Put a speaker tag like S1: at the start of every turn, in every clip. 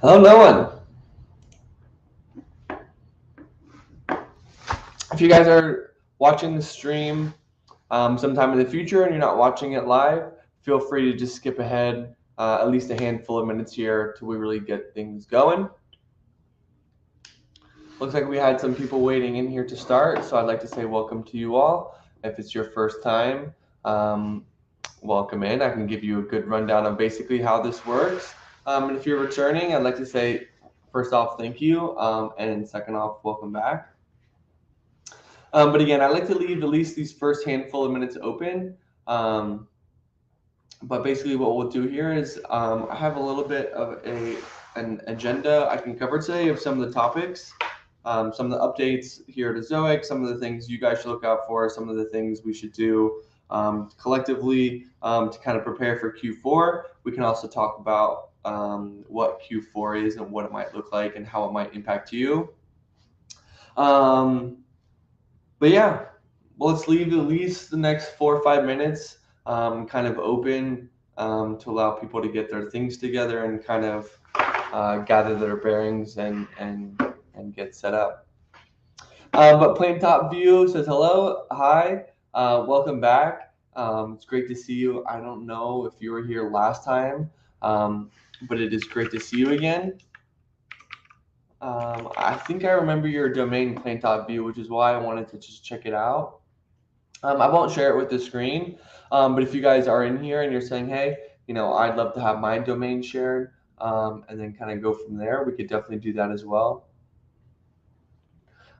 S1: Hello, no one. If you guys are watching the stream sometime in the future and you're not watching it live, feel free to just skip ahead at least a handful of minutes here till we really get things going. Looks like we had some people waiting in here to start, so I'd like to say welcome to you all. If it's your first time, welcome in. I can give you a good rundown of basically how this works. And if you're returning, I'd like to say, first off, thank you, and second off, welcome back. But again, I like to leave at least these first handful of minutes open. But basically what we'll do here is I have a little bit of an agenda I can cover today of some of the topics, some of the updates here at Ezoic, some of the things you guys should look out for, some of the things we should do collectively to kind of prepare for Q4. We can also talk about what Q4 is and what it might look like and how it might impact you. But yeah, well, let's leave at least the next 4 or 5 minutes kind of open to allow people to get their things together and kind of gather their bearings and get set up. But Plain Top View says hello, hi, welcome back. It's great to see you. I don't know if you were here last time, but it is great to see you again. I think I remember your domain Plain Top View, which is why I wanted to just check it out. I won't share it with the screen, but if you guys are in here and you're saying, hey, I'd love to have my domain shared, and then kind of go from there, we could definitely do that as well.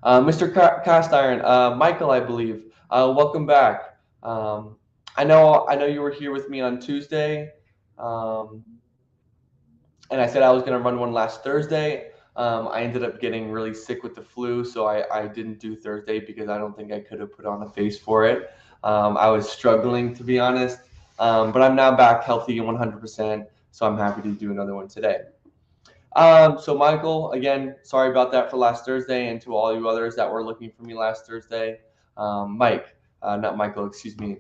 S1: Mr. Cast Iron, Michael, I believe, welcome back. I know you were here with me on Tuesday, and I said I was going to run one last Thursday. I ended up getting really sick with the flu, so I didn't do Thursday because I don't think I could have put on a face for it. I was struggling, to be honest, but I'm now back healthy and 100%, so I'm happy to do another one today. So Michael, again, sorry about that for last Thursday, and to all you others that were looking for me last Thursday. Mike, not Michael, excuse me.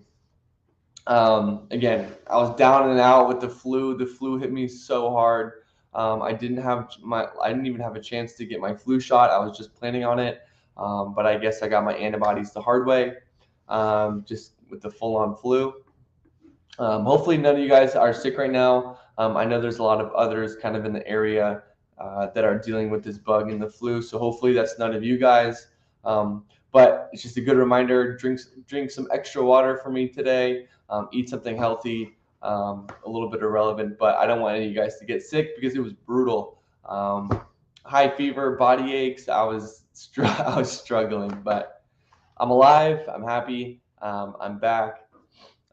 S1: Again, I was down and out with the flu. The flu hit me so hard. I didn't even have a chance to get my flu shot. I was just planning on it, but I guess I got my antibodies the hard way, just with the full-on flu. Hopefully none of you guys are sick right now. I know there's a lot of others kind of in the area that are dealing with this bug and the flu, so hopefully that's none of you guys. But it's just a good reminder, drink some extra water for me today, eat something healthy, a little bit irrelevant, but I don't want any of you guys to get sick because it was brutal. High fever, body aches, I was struggling, but I'm alive, I'm happy, I'm back,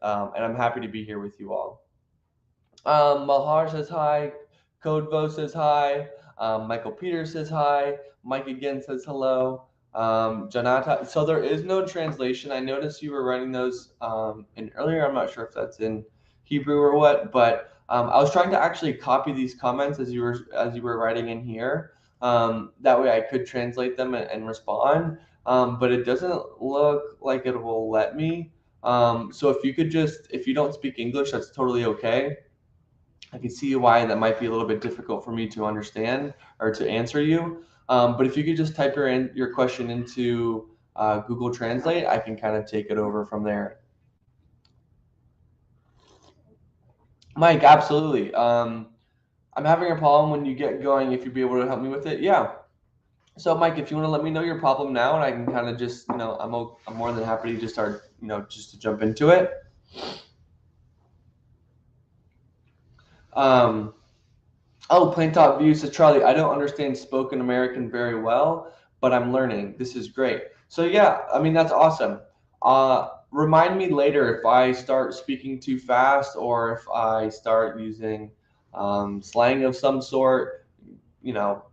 S1: and I'm happy to be here with you all. Malhar says hi, Codevo says hi, Michael Peters says hi, Mike again says hello. Janata, so there is no translation. I noticed you were writing those in earlier. I'm not sure if that's in Hebrew or what, but I was trying to actually copy these comments as you were writing in here. That way I could translate them and respond. But it doesn't look like it will let me. So if you don't speak English, that's totally okay. I can see why that might be a little bit difficult for me to understand or to answer you. But if you could just type your question into Google Translate, I can kind of take it over from there. Mike, absolutely. I'm having a problem when you get going. If you'd be able to help me with it, yeah. So, Mike, if you want to let me know your problem now, and I can kind of just, I'm more than happy to just start, just to jump into it. Oh, Plain Talk View says, Charlie, I don't understand spoken American very well, but I'm learning. This is great. So yeah, I mean, that's awesome. Remind me later if I start speaking too fast or if I start using slang of some sort. You're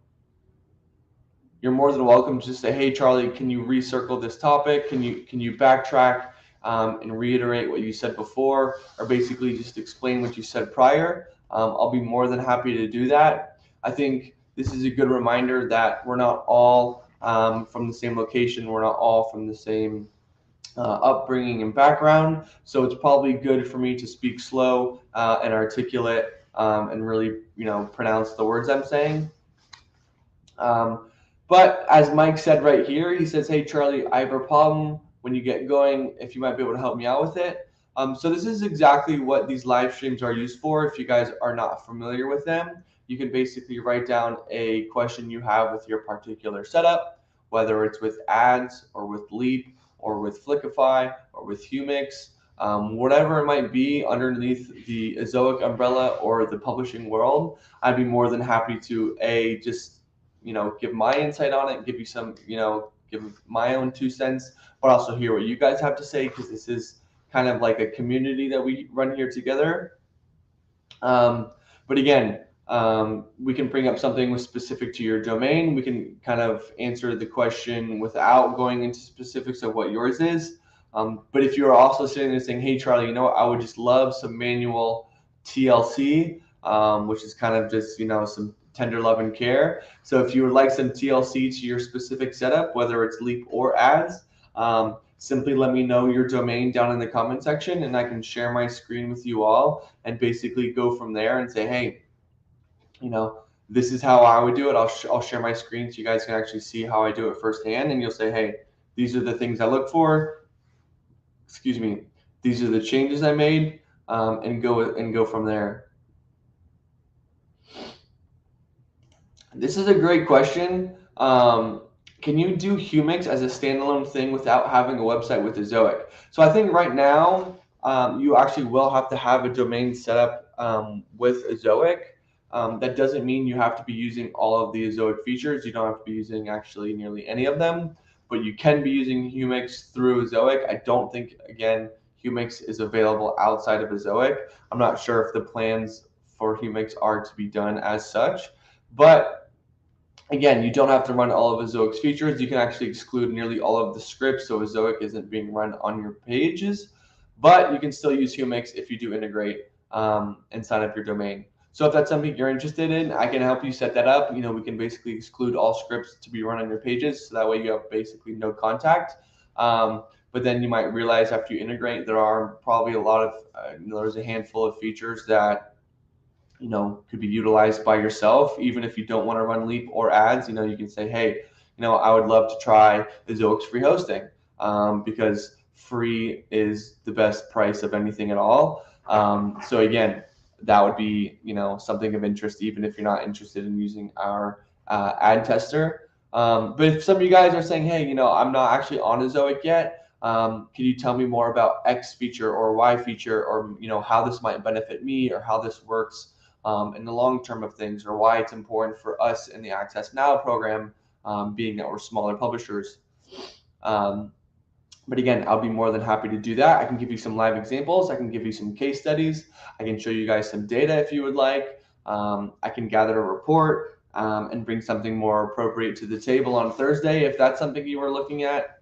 S1: more than welcome to just say, hey, Charlie, can you recircle this topic? Can you backtrack and reiterate what you said before, or basically just explain what you said prior? I'll be more than happy to do that. I think this is a good reminder that we're not all from the same location. We're not all from the same upbringing and background. So it's probably good for me to speak slow and articulate and really, pronounce the words I'm saying. But as Mike said right here, he says, "Hey Charlie, I have a problem when you get going. If you might be able to help me out with it." So this is exactly what these live streams are used for. If you guys are not familiar with them, you can basically write down a question you have with your particular setup, whether it's with ads or with Leap or with Flickify or with Humix, whatever it might be underneath the Ezoic umbrella or the publishing world. I'd be more than happy to just give my insight on it, give you some, give my own 2 cents, but also hear what you guys have to say, because this is kind of like a community that we run here together. But again, we can bring up something specific to your domain. We can kind of answer the question without going into specifics of what yours is. But if you're also sitting there saying, "Hey, Charlie, you know what? I would just love some manual TLC," which is kind of just, some tender love and care. So if you would like some TLC to your specific setup, whether it's Leap or ads, simply let me know your domain down in the comment section, and I can share my screen with you all and basically go from there and say, "Hey, this is how I would do it." I'll share my screen so you guys can actually see how I do it firsthand, and you'll say, "Hey, these are the things I look for. Excuse me. These are the changes I made," and go from there. This is a great question. Can you do Humix as a standalone thing without having a website with Ezoic? So I think right now you actually will have to have a domain set up with Ezoic. That doesn't mean you have to be using all of the Ezoic features. You don't have to be using actually nearly any of them, but you can be using Humix through Ezoic. I don't think, again, Humix is available outside of Ezoic. I'm not sure if the plans for Humix are to be done as such, but again, you don't have to run all of Ezoic's features. You can actually exclude nearly all of the scripts, so Ezoic isn't being run on your pages, but you can still use Humix if you do integrate and sign up your domain. So if that's something you're interested in, I can help you set that up. We can basically exclude all scripts to be run on your pages, so that way you have basically no contact. But then you might realize after you integrate, there are probably a lot of, there's a handful of features that could be utilized by yourself. Even if you don't want to run Leap or ads, you can say, "Hey, I would love to try Ezoic's free hosting," because free is the best price of anything at all. So again, that would be, something of interest, even if you're not interested in using our ad tester. But if some of you guys are saying, "Hey, I'm not actually on Ezoic yet, can you tell me more about X feature or Y feature, or how this might benefit me, or how this works in the long term of things, or why it's important for us in the Access Now program, being that we're smaller publishers." But again, I'll be more than happy to do that. I can give you some live examples. I can give you some case studies. I can show you guys some data if you would like. I can gather a report and bring something more appropriate to the table on Thursday if that's something you were looking at.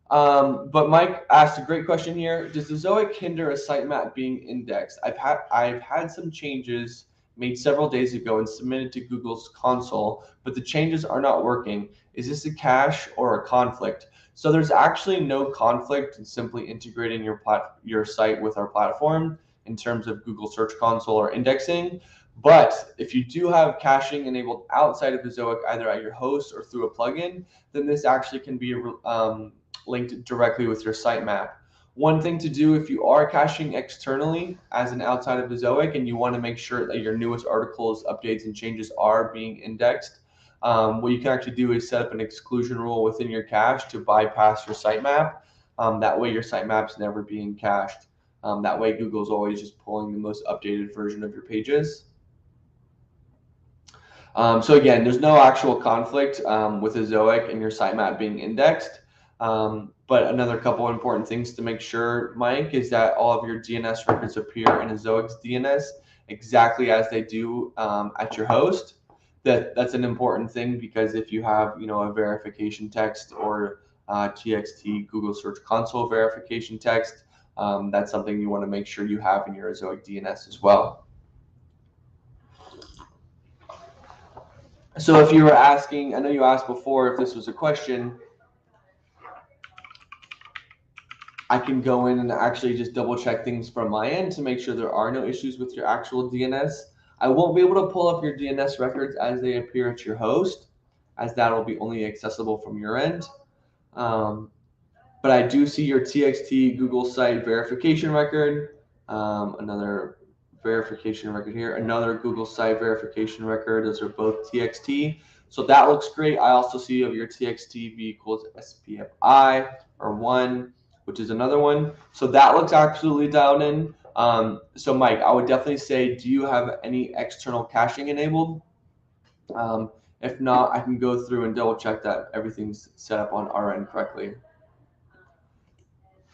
S1: But Mike asked a great question here. Does Ezoic hinder a sitemap being indexed? I've had some changes made several days ago and submitted to Google's console, but the changes are not working. Is this a cache or a conflict? So there's actually no conflict in simply integrating your site with our platform in terms of Google Search Console or indexing. But if you do have caching enabled outside of Ezoic, either at your host or through a plugin, then this actually can be linked directly with your sitemap. One thing to do if you are caching externally as an outside of Ezoic and you want to make sure that your newest articles, updates, and changes are being indexed, what you can actually do is set up an exclusion rule within your cache to bypass your sitemap. That way your sitemap's never being cached. That way Google's always just pulling the most updated version of your pages. So again, there's no actual conflict with Ezoic and your sitemap being indexed. But another couple of important things to make sure, Mike, is that all of your DNS records appear in Ezoic's DNS exactly as they do at your host. That's an important thing, because if you have a verification text or TXT Google Search Console verification text, that's something you want to make sure you have in your Ezoic DNS as well. So if you were asking, I know you asked before if this was a question. I can go in and actually just double check things from my end to make sure there are no issues with your actual DNS. I won't be able to pull up your DNS records as they appear at your host, as that will be only accessible from your end. But I do see your TXT Google site verification record, another verification record here, another Google site verification record. Those are both TXT. So that looks great. I also see you have your TXT v equals SPFI or 1, which is another one. So that looks absolutely dialed in. So Mike, I would definitely say, do you have any external caching enabled? If not, I can go through and double check that everything's set up on our end correctly.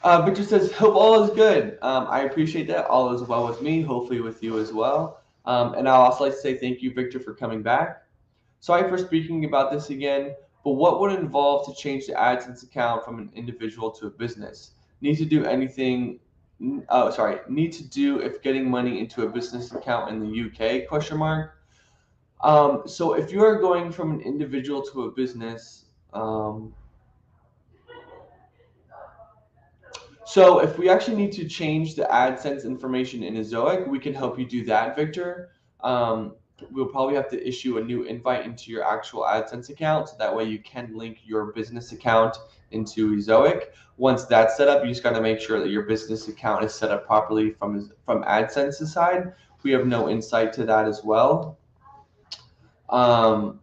S1: Victor says, hope all is good. I appreciate that. All is well with me, hopefully with you as well. And I'll also like to say thank you, Victor, for coming back. Sorry for speaking about this again, but what would it involve to change the AdSense account from an individual to a business? Need to do anything, need to do if getting money into a business account in the UK, question mark. So if you are going from an individual to a business, so if we actually need to change the AdSense information in Ezoic, we can help you do that, Victor. We'll probably have to issue a new invite into your actual AdSense account, so that way you can link your business account into Ezoic. Once that's set up, you just got to make sure that your business account is set up properly from AdSense's side. We have no insight to that as well. But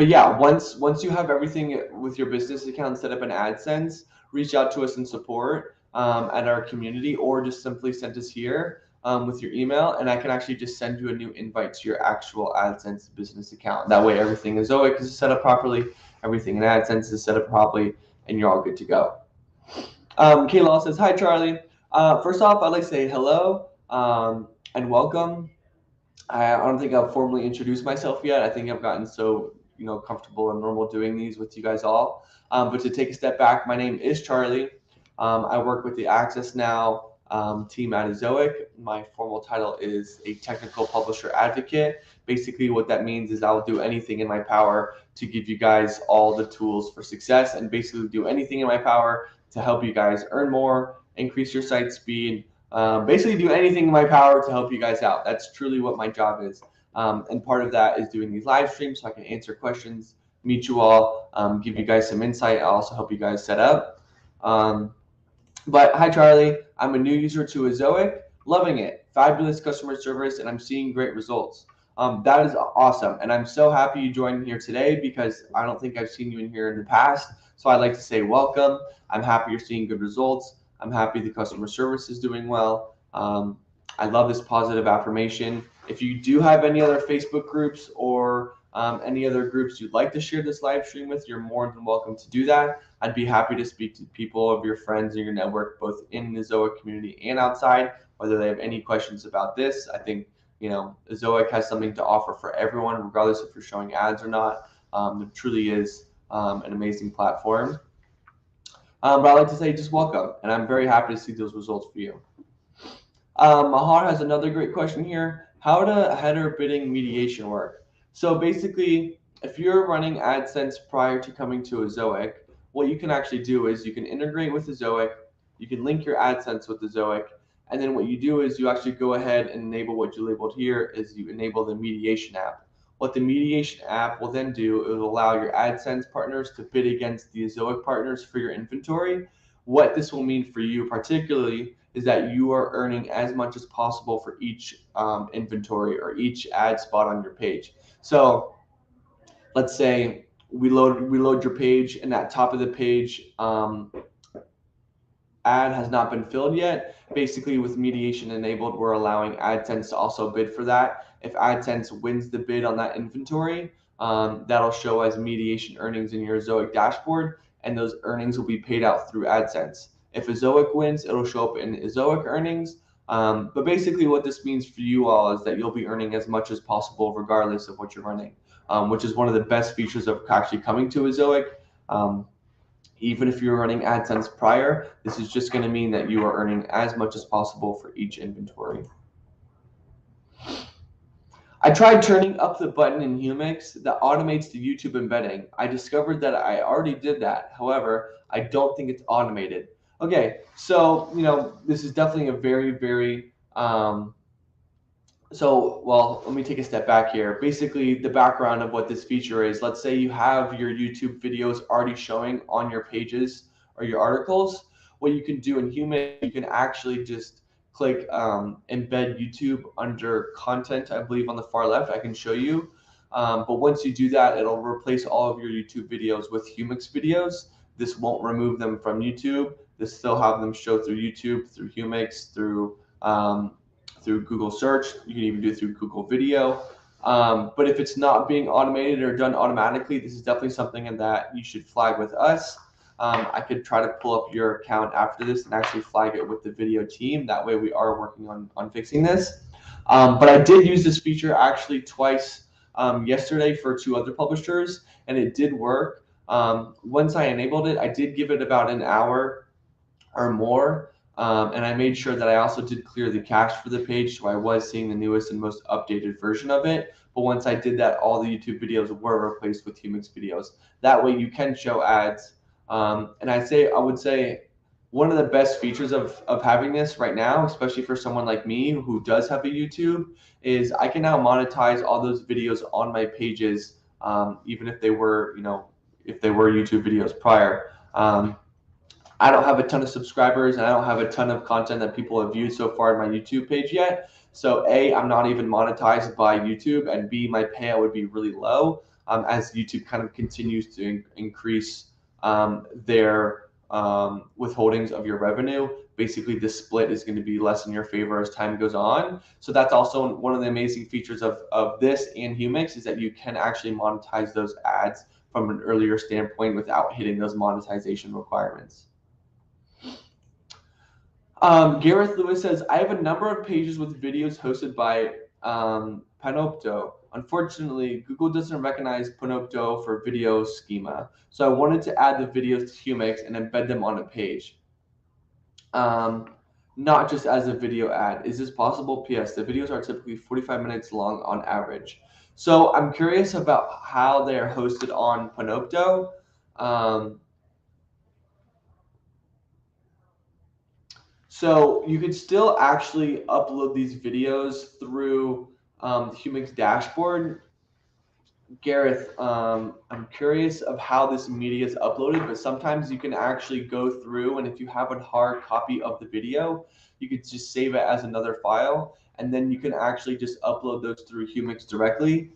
S1: yeah, once you have everything with your business account set up in AdSense, reach out to us in support at our community, or just simply send us here with your email, and I can actually just send you a new invite to your actual AdSense business account. That way everything is Ezoic is set up properly, everything in AdSense is set up properly, and you're all good to go. Kayla says, hi, Charlie. First off, I'd like to say hello and welcome. I don't think I've formally introduced myself yet. I think I've gotten so comfortable and normal doing these with you guys all. But to take a step back, my name is Charlie. I work with the Access Now team at Ezoic. My formal title is a technical publisher advocate. Basically what that means is I'll do anything in my power to give you guys all the tools for success, and basically do anything in my power to help you guys earn more, increase your site speed, basically do anything in my power to help you guys out. That's truly what my job is. And part of that is doing these live streams so I can answer questions, meet you all, give you guys some insight. I'll also help you guys set up. But hi, Charlie. I'm a new user to Ezoic, loving it. Fabulous customer service, and I'm seeing great results. That is awesome. And I'm so happy you joined here today, because I don't think I've seen you in here in the past. So I'd like to say welcome. I'm happy you're seeing good results. I'm happy the customer service is doing well. I love this positive affirmation. If you do have any other Facebook groups or any other groups you'd like to share this live stream with, you're more than welcome to do that. I'd be happy to speak to people of your friends in your network, both in the Ezoic community and outside, whether they have any questions about this. I think Ezoic has something to offer for everyone, regardless if you're showing ads or not. It truly is an amazing platform. But I'd like to say just welcome, and I'm very happy to see those results for you. Mahar has another great question here. How does header bidding mediation work? So basically, if you're running AdSense prior to coming to Ezoic, what you can actually do is you can integrate with Ezoic, you can link your AdSense with Ezoic, and then what you do is you actually go ahead and enable what you labeled here is you enable the mediation app. What the mediation app will then do, it will allow your AdSense partners to bid against the Ezoic partners for your inventory. What this will mean for you particularly is that you are earning as much as possible for each inventory or each ad spot on your page. So let's say we load your page, and that top of the page ad has not been filled yet. Basically, with mediation enabled, we're allowing AdSense to also bid for that. If AdSense wins the bid on that inventory, that'll show as mediation earnings in your Ezoic dashboard, and those earnings will be paid out through AdSense. If Ezoic wins, it'll show up in Ezoic earnings. But basically what this means for you all is that you'll be earning as much as possible regardless of what you're running, which is one of the best features of actually coming to Ezoic. Even if you're running AdSense prior, this is just going to mean that you are earning as much as possible for each inventory. I tried turning up the button in Humix that automates the YouTube embedding. I discovered that I already did that. However, I don't think it's automated. Okay, so this is definitely a very, very well, let me take a step back here. Basically, the background of what this feature is, let's say you have your YouTube videos already showing on your pages or your articles. What you can do in Humix, you can actually just click embed YouTube under content, I believe on the far left. I can show you. But once you do that, it'll replace all of your YouTube videos with Humix videos. This won't remove them from YouTube. This still have them show through YouTube, through Humix, through Google search. You can even do it through Google video. But if it's not being automated or done automatically, this is definitely something that you should flag with us. I could try to pull up your account after this and actually flag it with the video team. That way we are working on fixing this. But I did use this feature actually twice yesterday for 2 other publishers, and it did work. Once I enabled it, I did give it about an hour or more. And I made sure that I also did clear the cache for the page, so I was seeing the newest and most updated version of it. But once I did that, all the YouTube videos were replaced with Humix videos. That way you can show ads. And I would say one of the best features of having this right now, especially for someone like me who does have a YouTube, is I can now monetize all those videos on my pages, even if they were, if they were YouTube videos prior. I don't have a ton of subscribers and I don't have a ton of content that people have viewed so far on my YouTube page yet. So A, I'm not even monetized by YouTube, and B, my payout would be really low as YouTube kind of continues to increase their withholdings of your revenue. Basically, the split is going to be less in your favor as time goes on. So that's also one of the amazing features of this and Humix, is that you can actually monetize those ads from an earlier standpoint without hitting those monetization requirements. Gareth Lewis says, I have a number of pages with videos hosted by Panopto. Unfortunately, Google doesn't recognize Panopto for video schema. So I wanted to add the videos to Humix and embed them on a page. Not just as a video ad. Is this possible? P.S. The videos are typically 45 minutes long on average. So I'm curious about how they're hosted on Panopto. So you could still actually upload these videos through the Humix dashboard. Gareth, I'm curious of how this media is uploaded, but sometimes you can actually go through, and if you have a hard copy of the video, you could just save it as another file, and then you can actually just upload those through Humix directly.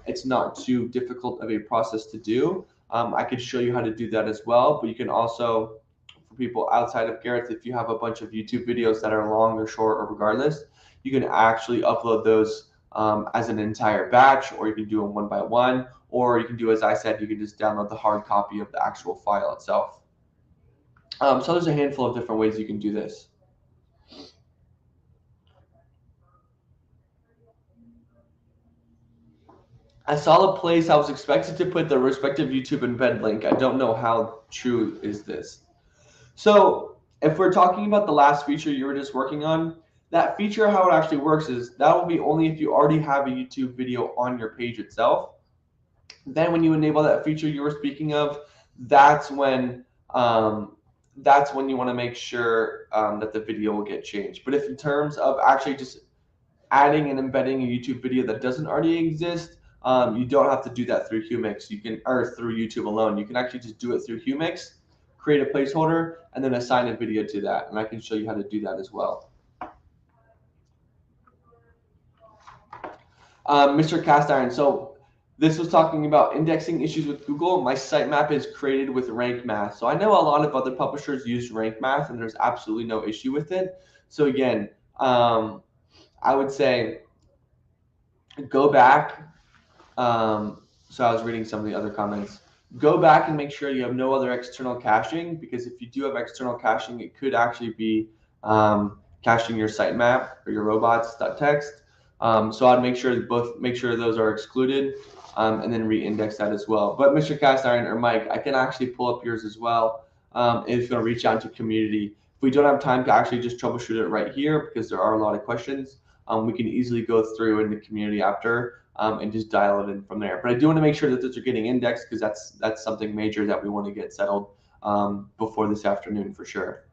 S1: It's not too difficult of a process to do. I could show you how to do that as well, but you can also, for people outside of Gareth, if you have a bunch of YouTube videos that are long or short or regardless, you can actually upload those as an entire batch, or you can do them one by one, or you can do, as I said, you can just download the hard copy of the actual file itself. So there's a handful of different ways you can do this. I saw the place I was expected to put the respective YouTube embed link. I don't know how true is this. So if we're talking about the last feature you were just working on, that feature, how it actually works is that will be only if you already have a YouTube video on your page itself. Then when you enable that feature you were speaking of, that's when you want to make sure that the video will get changed. But if in terms of actually just adding and embedding a YouTube video that doesn't already exist, you don't have to do that through Humix. You can, or through YouTube alone. You can actually just do it through Humix, create a placeholder, and then assign a video to that. And I can show you how to do that as well. Mr. Cast Iron. So this was talking about indexing issues with Google. My sitemap is created with Rank Math. So I know a lot of other publishers use Rank Math, and there's absolutely no issue with it. So again, I would say go back. So I was reading some of the other comments. Go back and make sure you have no other external caching, because if you do have external caching, it could actually be caching your sitemap or your robots.txt. So I'd make sure those are excluded, and then re-index that as well. But Mr. Cast Iron or Mike, I can actually pull up yours as well. If you're going to reach out to community. If we don't have time to actually just troubleshoot it right here, because there are a lot of questions, we can easily go through in the community after and just dial it in from there. But I do want to make sure that those are getting indexed, because that's something major that we want to get settled before this afternoon for sure.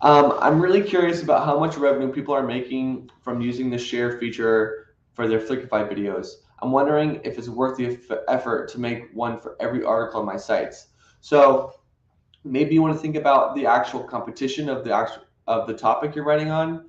S1: I'm really curious about how much revenue people are making from using the share feature for their Flickify videos. I'm wondering if it's worth the effort to make one for every article on my sites. So maybe you want to think about the actual competition of the topic you're writing on.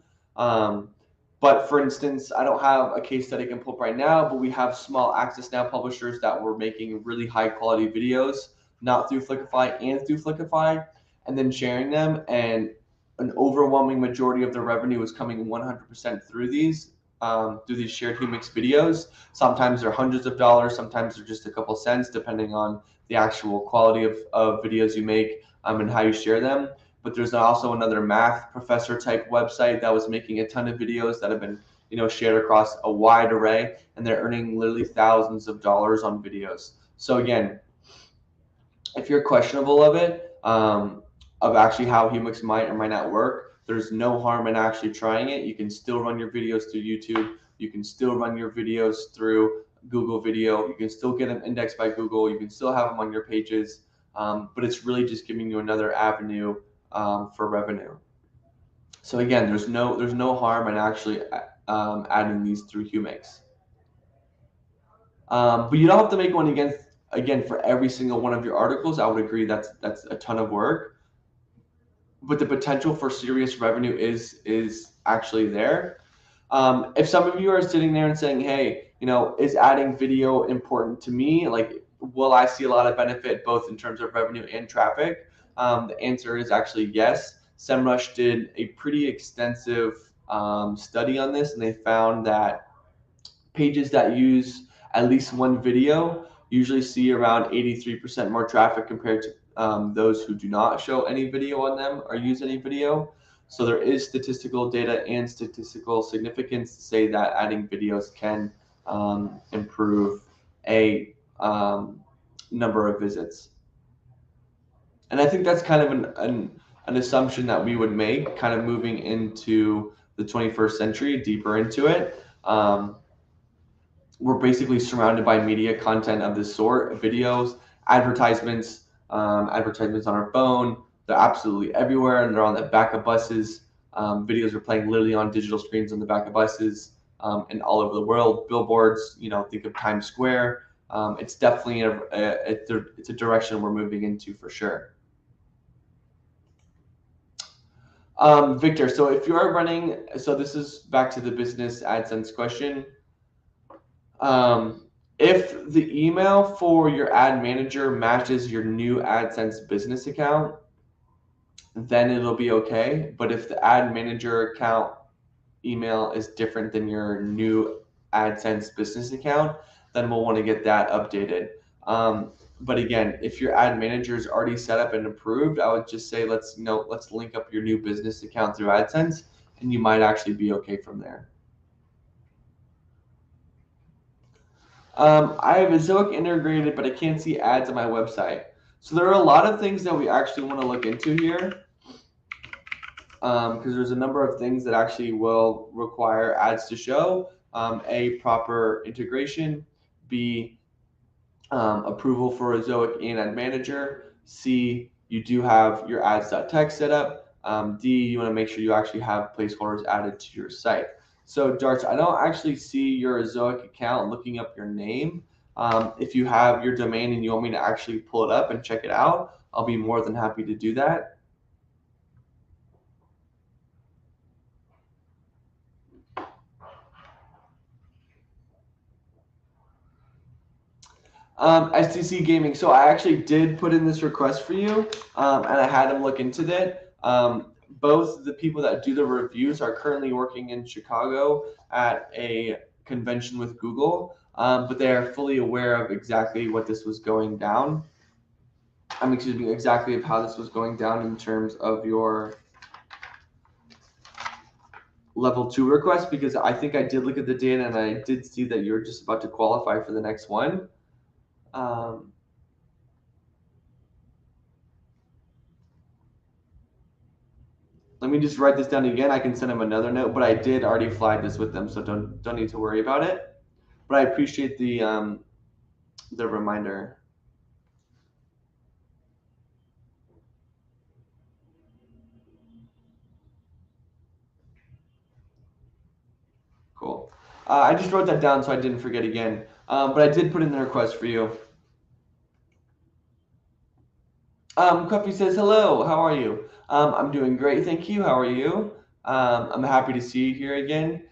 S1: But for instance, I don't have a case study I can pull up right now, but we have small Access Now publishers that were making really high quality videos, not through Flickify and through Flickify, and then sharing them. And an overwhelming majority of the revenue is coming 100% through these shared Humix videos. Sometimes they're hundreds of dollars, sometimes they're just a couple cents, depending on the actual quality of videos you make and how you share them. But there's also another math professor type website that was making a ton of videos that have been shared across a wide array, and they're earning literally thousands of dollars on videos. So again, if you're questionable of it, of actually how Humix might or might not work, there's no harm in actually trying it. You can still run your videos through YouTube. You can still run your videos through Google Video. You can still get them indexed by Google. You can still have them on your pages, but it's really just giving you another avenue for revenue. So again, there's no harm in actually adding these through Humix. But you don't have to make one again for every single one of your articles. I would agree that's a ton of work, but the potential for serious revenue is actually there. If some of you are sitting there and saying, hey, is adding video important to me? Like, will I see a lot of benefit both in terms of revenue and traffic? The answer is actually yes. SEMrush did a pretty extensive study on this, and they found that pages that use at least one video usually see around 83% more traffic compared to those who do not show any video on them or use any video. So there is statistical data and statistical significance to say that adding videos can improve a number of visits. And I think that's kind of an assumption that we would make, kind of moving into the 21st century, deeper into it. We're basically surrounded by media content of this sort, videos, advertisements, advertisements on our phone. They're absolutely everywhere, and they're on the back of buses. Videos are playing literally on digital screens on the back of buses and all over the world. Billboards, think of Times Square. It's definitely it's a direction we're moving into for sure. Victor, so if you are running, so this is back to the business AdSense question. If the email for your ad manager matches your new AdSense business account, then it'll be okay. But if the ad manager account email is different than your new AdSense business account, then we'll want to get that updated. But again, if your ad manager is already set up and approved, I would just say let's link up your new business account through AdSense, and you might actually be okay from there. I have Ezoic integrated, but I can't see ads on my website. So there are a lot of things that we actually want to look into here, because there's a number of things that actually will require ads to show. A, proper integration. B, approval for Ezoic and Ad Manager. C, you do have your ads.txt set up. D, you want to make sure you actually have placeholders added to your site. So Darts, I don't actually see your Ezoic account looking up your name. If you have your domain and you want me to actually pull it up and check it out, I'll be more than happy to do that. STC Gaming. So I actually did put in this request for you, and I had them look into that. Both the people that do the reviews are currently working in Chicago at a convention with Google, but they are fully aware of exactly what this was going down. Exactly of how this was going down in terms of your level 2 request, because I think I did look at the data and I did see that you're just about to qualify for the next one. Let me just write this down again. I can send them another note, but I did already flag this with them, so don't need to worry about it. But I appreciate the reminder. Cool. I just wrote that down so I didn't forget again. But I did put in the request for you. Cuffy says, hello, how are you? I'm doing great, thank you. How are you? I'm happy to see you here again.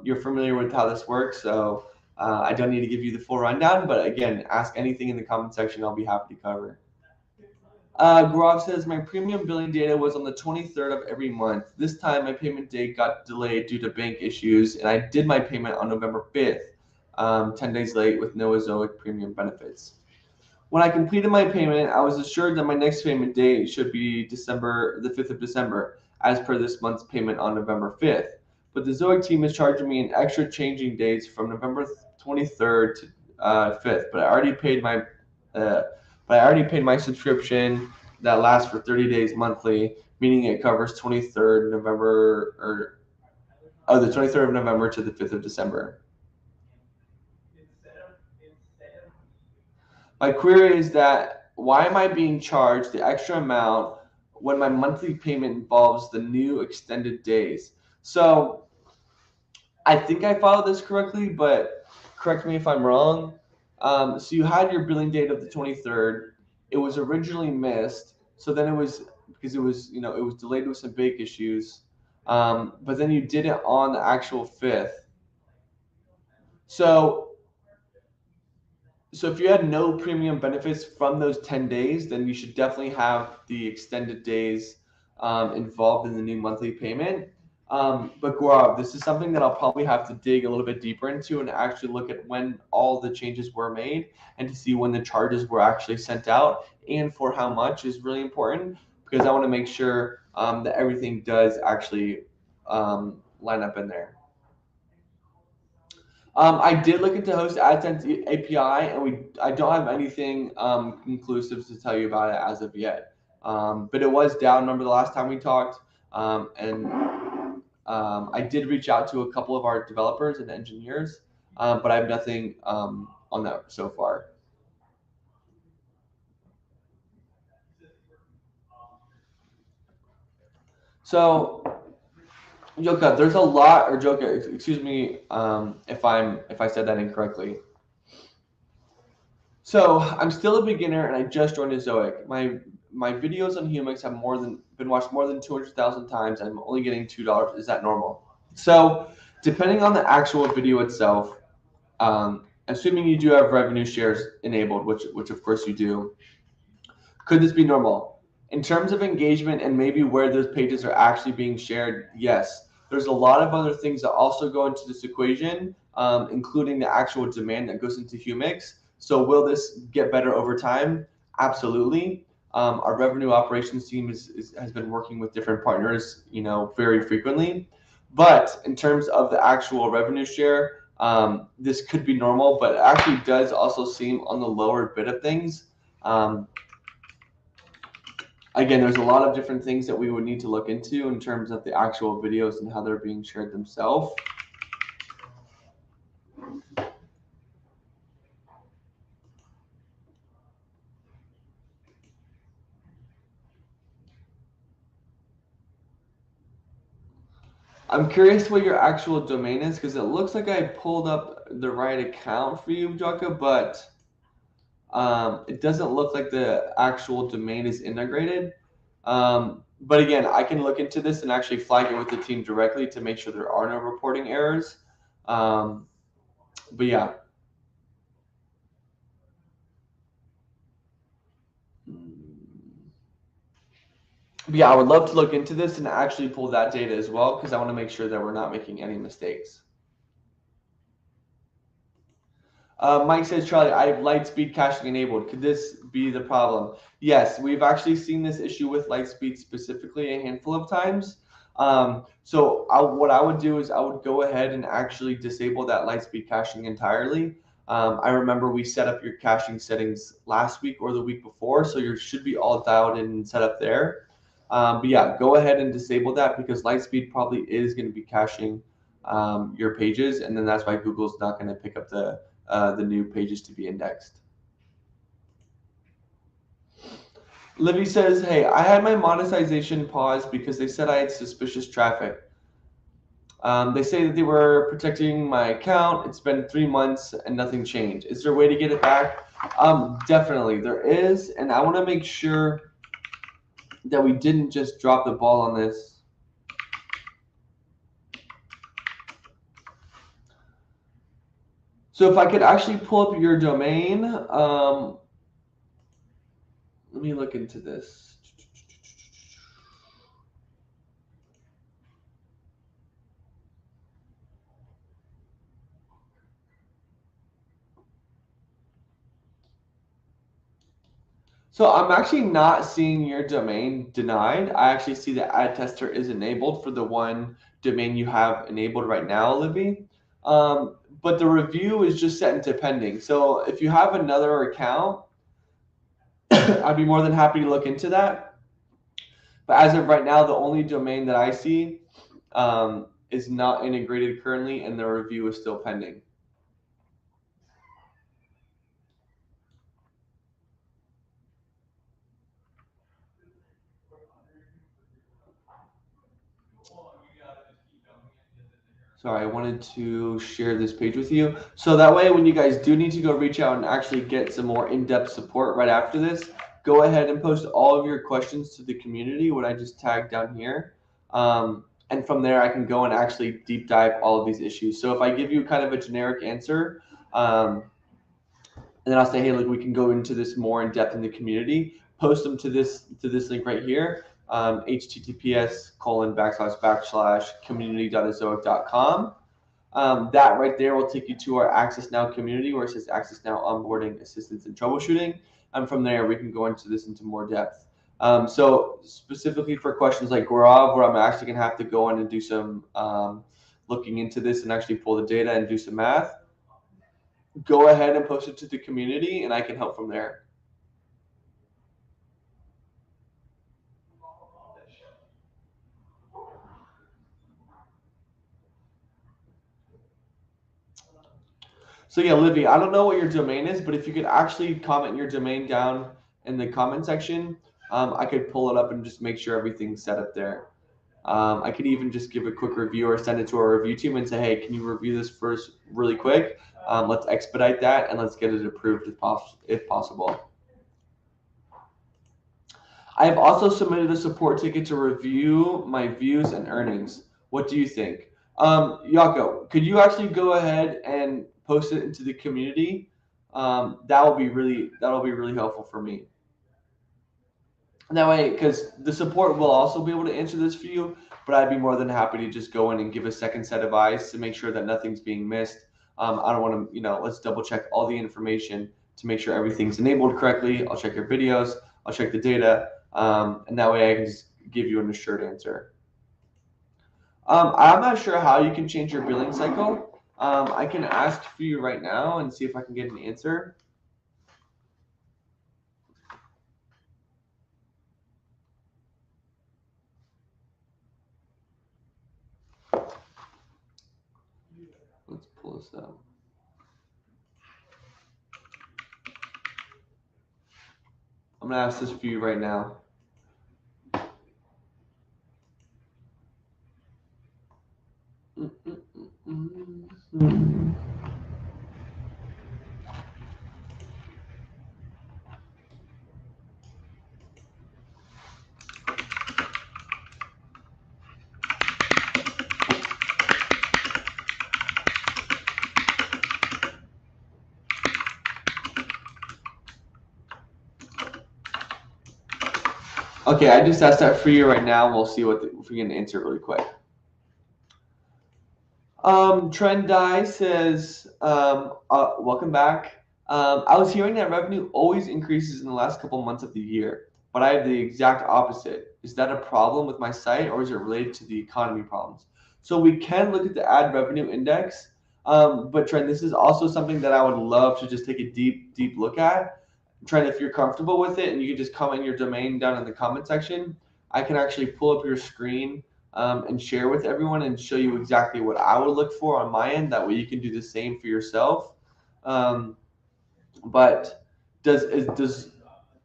S1: You're familiar with how this works, so I don't need to give you the full rundown, but again, ask anything in the comment section, I'll be happy to cover. Gaurav says, my premium billing data was on the 23rd of every month. This time, my payment date got delayed due to bank issues, and I did my payment on November 5th, 10 days late with no Ezoic premium benefits. When I completed my payment, I was assured that my next payment date should be the 5th of December, as per this month's payment on November 5th. But the Zoic team is charging me an extra changing dates from November 23rd to 5th. But I already paid my subscription that lasts for 30 days monthly, meaning it covers 23rd November the 23rd of November to the 5th of December. My query is that why am I being charged the extra amount when my monthly payment involves the new extended days? So I think I followed this correctly, but correct me if I'm wrong. So you had your billing date of the 23rd. It was originally missed. So then it was because it was delayed with some bank issues. But then you did it on the actual 5th. So if you had no premium benefits from those 10 days, then you should definitely have the extended days involved in the new monthly payment. But Gaurav, this is something that I'll probably have to dig a little bit deeper into and actually look at when all the changes were made and to see when the charges were actually sent out and for how much is really important, because I want to make sure that everything does actually line up in there. I did look into Host AdSense API, and I don't have anything conclusive to tell you about it as of yet. But it was down, remember the last time we talked, and I did reach out to a couple of our developers and engineers, but I have nothing on that so far. So, Joka, there's a lot, or Joka, excuse me if I said that incorrectly. So I'm still a beginner and I just joined Ezoic. My videos on Humix have been watched more than 200,000 times. And I'm only getting $2. Is that normal? So depending on the actual video itself, assuming you do have revenue shares enabled, which of course you do, could this be normal? In terms of engagement and maybe where those pages are actually being shared, yes. There's a lot of other things that also go into this equation, including the actual demand that goes into Humix. So will this get better over time? Absolutely. Our revenue operations team has been working with different partners, very frequently. But in terms of the actual revenue share, this could be normal, but it actually does also seem on the lower bit of things. Again, there's a lot of different things that we would need to look into in terms of the actual videos and how they're being shared themselves. I'm curious what your actual domain is, because it looks like I pulled up the right account for you, Jaka, but it doesn't look like the actual domain is integrated. But again, I can look into this and actually flag it with the team directly to make sure there are no reporting errors. But yeah. But yeah, I would love to look into this and actually pull that data as well, because I want to make sure that we're not making any mistakes. Mike says, Charlie, I have Lightspeed caching enabled. Could this be the problem? Yes, we've actually seen this issue with Lightspeed specifically a handful of times. What I would do is I would go ahead and actually disable that Lightspeed caching entirely. I remember we set up your caching settings last week or the week before, so you should be all dialed in and set up there. But yeah, go ahead and disable that because Lightspeed probably is going to be caching your pages, and then that's why Google's not going to pick up the new pages to be indexed. Livy says, hey, I had my monetization paused because they said I had suspicious traffic. They say that they were protecting my account. It's been 3 months and nothing changed. Is there a way to get it back? Definitely there is, and I want to make sure that we didn't just drop the ball on this. So if I could actually pull up your domain, let me look into this. So I'm actually not seeing your domain denied. I actually see the ad tester is enabled for the one domain you have enabled right now, Libby. But the review is just set into pending. So if you have another account, I'd be more than happy to look into that. But as of right now, the only domain that I see is not integrated currently, and the review is still pending. Sorry, I wanted to share this page with you. So that way, when you guys do need to go reach out and actually get some more in-depth support right after this, go ahead and post all of your questions to the community, what I just tagged down here. And from there, I can go and actually deep dive all of these issues. So if I give you kind of a generic answer, and then I'll say, hey, look, we can go into this more in depth in the community, post them to this link right here, https://community.ezoic.com. That right there will take you to our Access Now community where it says Access Now Onboarding, Assistance, and Troubleshooting. And from there, we can go into this into more depth. So specifically for questions like Gaurav, where I'm actually going to have to go in and do some looking into this and actually pull the data and do some math, go ahead and post it to the community and I can help from there. So yeah, Livy, I don't know what your domain is, but if you could actually comment your domain down in the comment section, I could pull it up and just make sure everything's set up there. I could even just give a quick review or send it to our review team and say, hey, can you review this first really quick? Let's expedite that and let's get it approved if possible. I have also submitted a support ticket to review my views and earnings. What do you think? Yako, could you actually go ahead and post it into the community? That'll be really helpful for me. And that way, because the support will also be able to answer this for you, but I'd be more than happy to just go in and give a second set of eyes to make sure that nothing's being missed. I don't want to, let's double check all the information to make sure everything's enabled correctly. I'll check your videos, I'll check the data, and that way I can just give you an assured answer. I'm not sure how you can change your billing cycle. I can ask for you right now and see if I can get an answer. Let's pull this up. I'm gonna ask this for you right now. Okay, I just asked that for you right now. We'll see if we can answer it really quick. Trend Die says, welcome back. I was hearing that revenue always increases in the last couple months of the year, but I have the exact opposite. Is that a problem with my site or is it related to the economy problems? So we can look at the ad revenue index, but Trend, this is also something that I would love to just take a deep look at. Trend, if you're comfortable with it and you can just comment your domain down in the comment section, I can actually pull up your screen and share with everyone and show you exactly what I would look for on my end. That way you can do the same for yourself. But does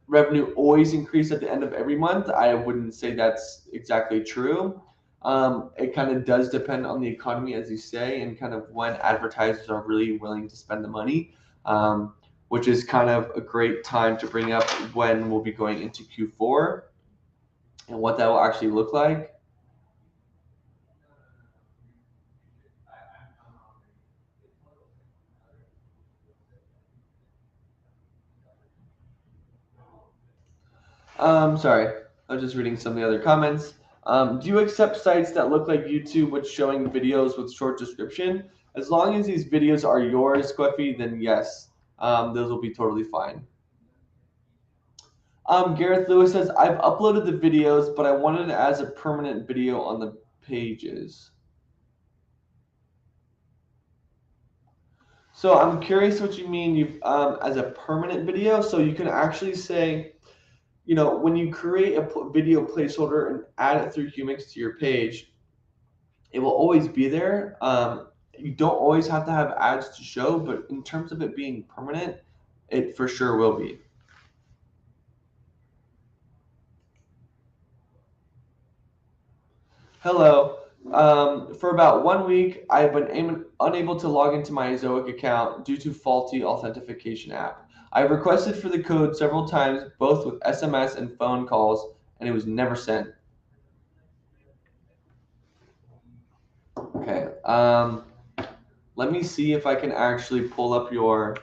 S1: revenue always increase at the end of every month? I wouldn't say that's exactly true. It kind of does depend on the economy, as you say, and kind of when advertisers are really willing to spend the money, which is kind of a great time to bring up when we'll be going into Q4 and what that will actually look like. Sorry, I was just reading some of the other comments. Do you accept sites that look like YouTube with showing videos with short description? As long as these videos are yours, Squiffy, then yes, those will be totally fine. Gareth Lewis says, I've uploaded the videos, but I wanted it as a permanent video on the pages. So I'm curious what you mean you've as a permanent video. So you can actually say, when you create a video placeholder and add it through Humix to your page, it will always be there. You don't always have to have ads to show, but in terms of it being permanent, it for sure will be. Hello. For about 1 week, I've been unable to log into my Ezoic account due to faulty authentication app. I've requested for the code several times, both with SMS and phone calls, and it was never sent. Okay. Let me see if I can actually pull up your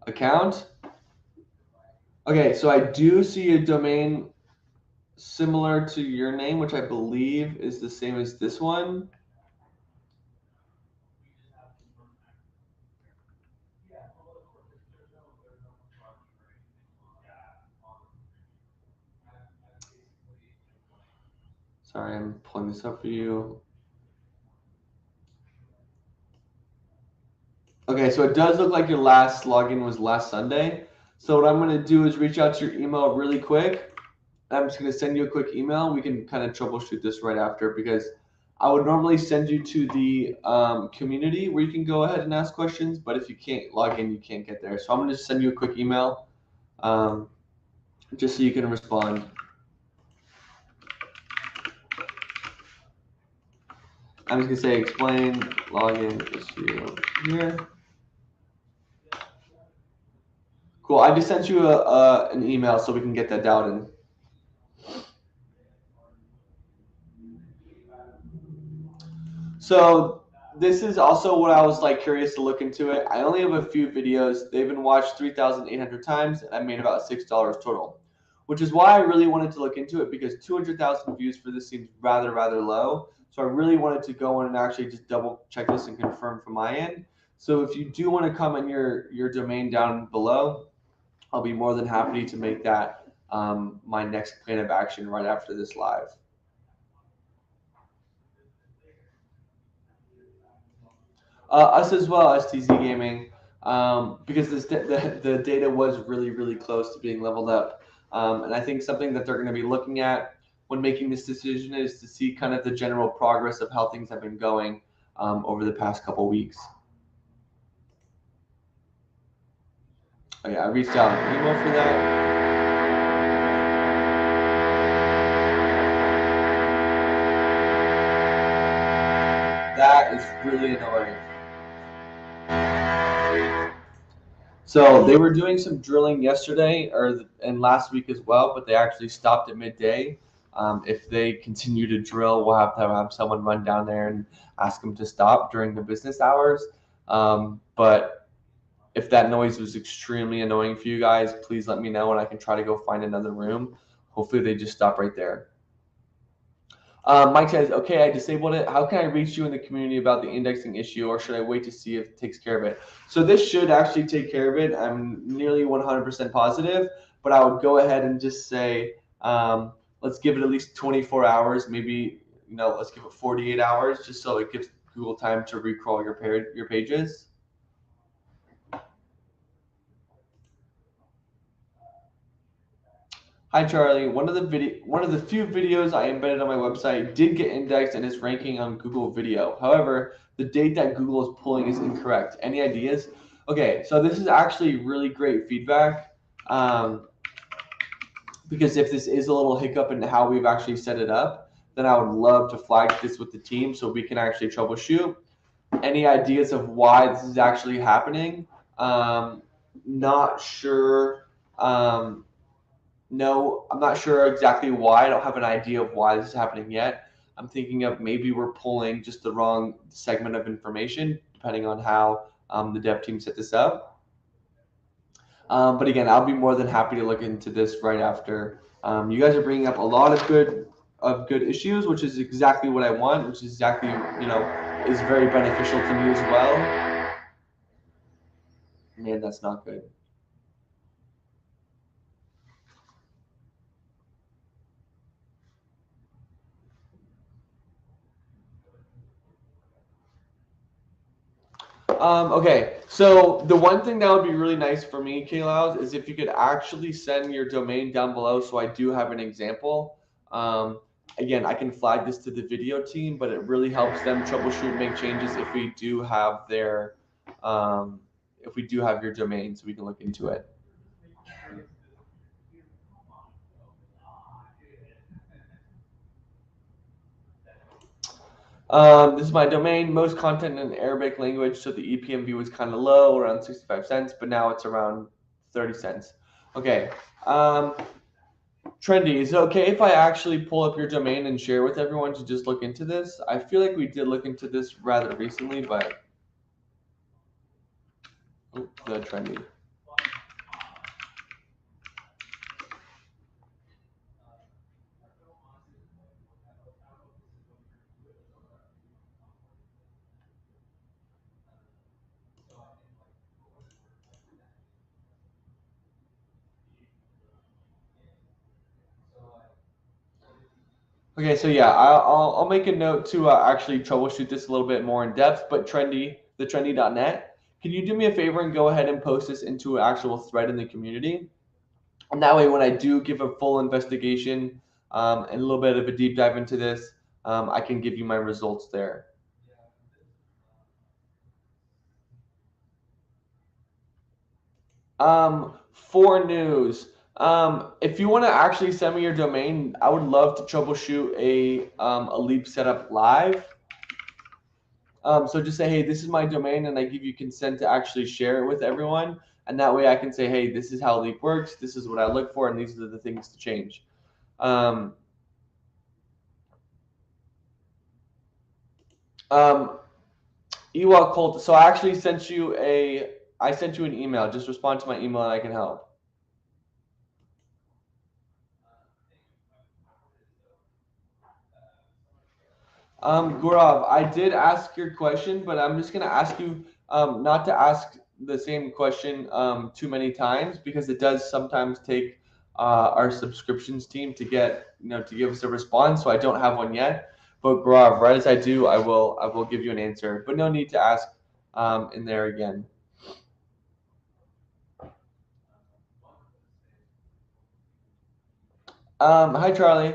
S1: account. Okay, so I do see a domain similar to your name, which I believe is the same as this one. Sorry, I'm pulling this up for you. Okay, so it does look like your last login was last Sunday. So what I'm going to do is reach out to your email really quick. I'm just going to send you a quick email. We can kind of troubleshoot this right after, because I would normally send you to the community where you can go ahead and ask questions. But if you can't log in, you can't get there. So I'm going to send you a quick email just so you can respond. I'm just going to say explain login issue here. Cool. I just sent you an email so we can get that down. So this is also what I was like curious to look into it. I only have a few videos. They've been watched 3,800 times, and I made about $6 total, which is why I really wanted to look into it, because 200,000 views for this seems rather low. So I really wanted to go in and actually just double check this and confirm from my end. So if you do want to comment your domain down below, I'll be more than happy to make that my next plan of action right after this live. Us as well, STZ Gaming, because the data was really close to being leveled up. And I think something that they're going to be looking at when making this decision is to see kind of the general progress of how things have been going over the past couple weeks. Oh, yeah, I reached out an email for that. That is really annoying. So they were doing some drilling yesterday and last week as well, but they actually stopped at midday. If they continue to drill, we'll have to have someone run down there and ask them to stop during the business hours. But if that noise was extremely annoying for you guys, please let me know and I can try to go find another room. Hopefully they just stop right there. Mike says, okay, I disabled it. How can I reach you in the community about the indexing issue, or should I wait to see if it takes care of it? So this should actually take care of it. I'm nearly 100% positive, but I would go ahead and just say, let's give it at least 24 hours, maybe, let's give it 48 hours, just so it gives Google time to recrawl your pages. Hi Charlie. One of the few videos I embedded on my website did get indexed and is ranking on Google Video. However, the date that Google is pulling is incorrect. Any ideas? Okay, so this is actually really great feedback. Because if this is a little hiccup in how we've actually set it up, then I would love to flag this with the team so we can actually troubleshoot. Any ideas of why this is actually happening? Not sure. No, I'm not sure exactly why. I don't have an idea of why this is happening yet. I'm thinking of maybe we're pulling just the wrong segment of information, depending on how the dev team set this up. But again, I'll be more than happy to look into this right after. You guys are bringing up a lot of good issues, which is exactly what I want, which is exactly is very beneficial to me as well. Man, that's not good. Okay, so the one thing that would be really nice for me, Kaylaus, is if you could actually send your domain down below so I do have an example. Again, I can flag this to the video team, but it really helps them troubleshoot, make changes if we do have their, if we do have your domain, so we can look into it. This is my domain. Most content in Arabic language, so the EPMV was kind of low, around 65 cents, but now it's around 30 cents. Okay. Trendy, is it okay if I actually pull up your domain and share with everyone to just look into this? I feel like we did look into this rather recently, but the trendy. Okay, so yeah, I'll make a note to actually troubleshoot this a little bit more in depth. But the trendy.net, can you do me a favor and go ahead and post this into an actual thread in the community? And that way, when I do give a full investigation and a little bit of a deep dive into this, I can give you my results there. For news, if you want to actually send me your domain, I would love to troubleshoot a Leap setup live. So just say, hey, this is my domain, and I give you consent to actually share it with everyone. And that way I can say, hey, this is how Leap works. This is what I look for, and these are the things to change. Ewok Colt. So I actually I sent you an email. Just respond to my email, and I can help. Gaurav, I did ask your question, but I'm just going to ask you not to ask the same question too many times because it does sometimes take our subscriptions team to get to give us a response. So I don't have one yet, but Gaurav, right as I do, I will give you an answer. But no need to ask in there again. Hi Charlie.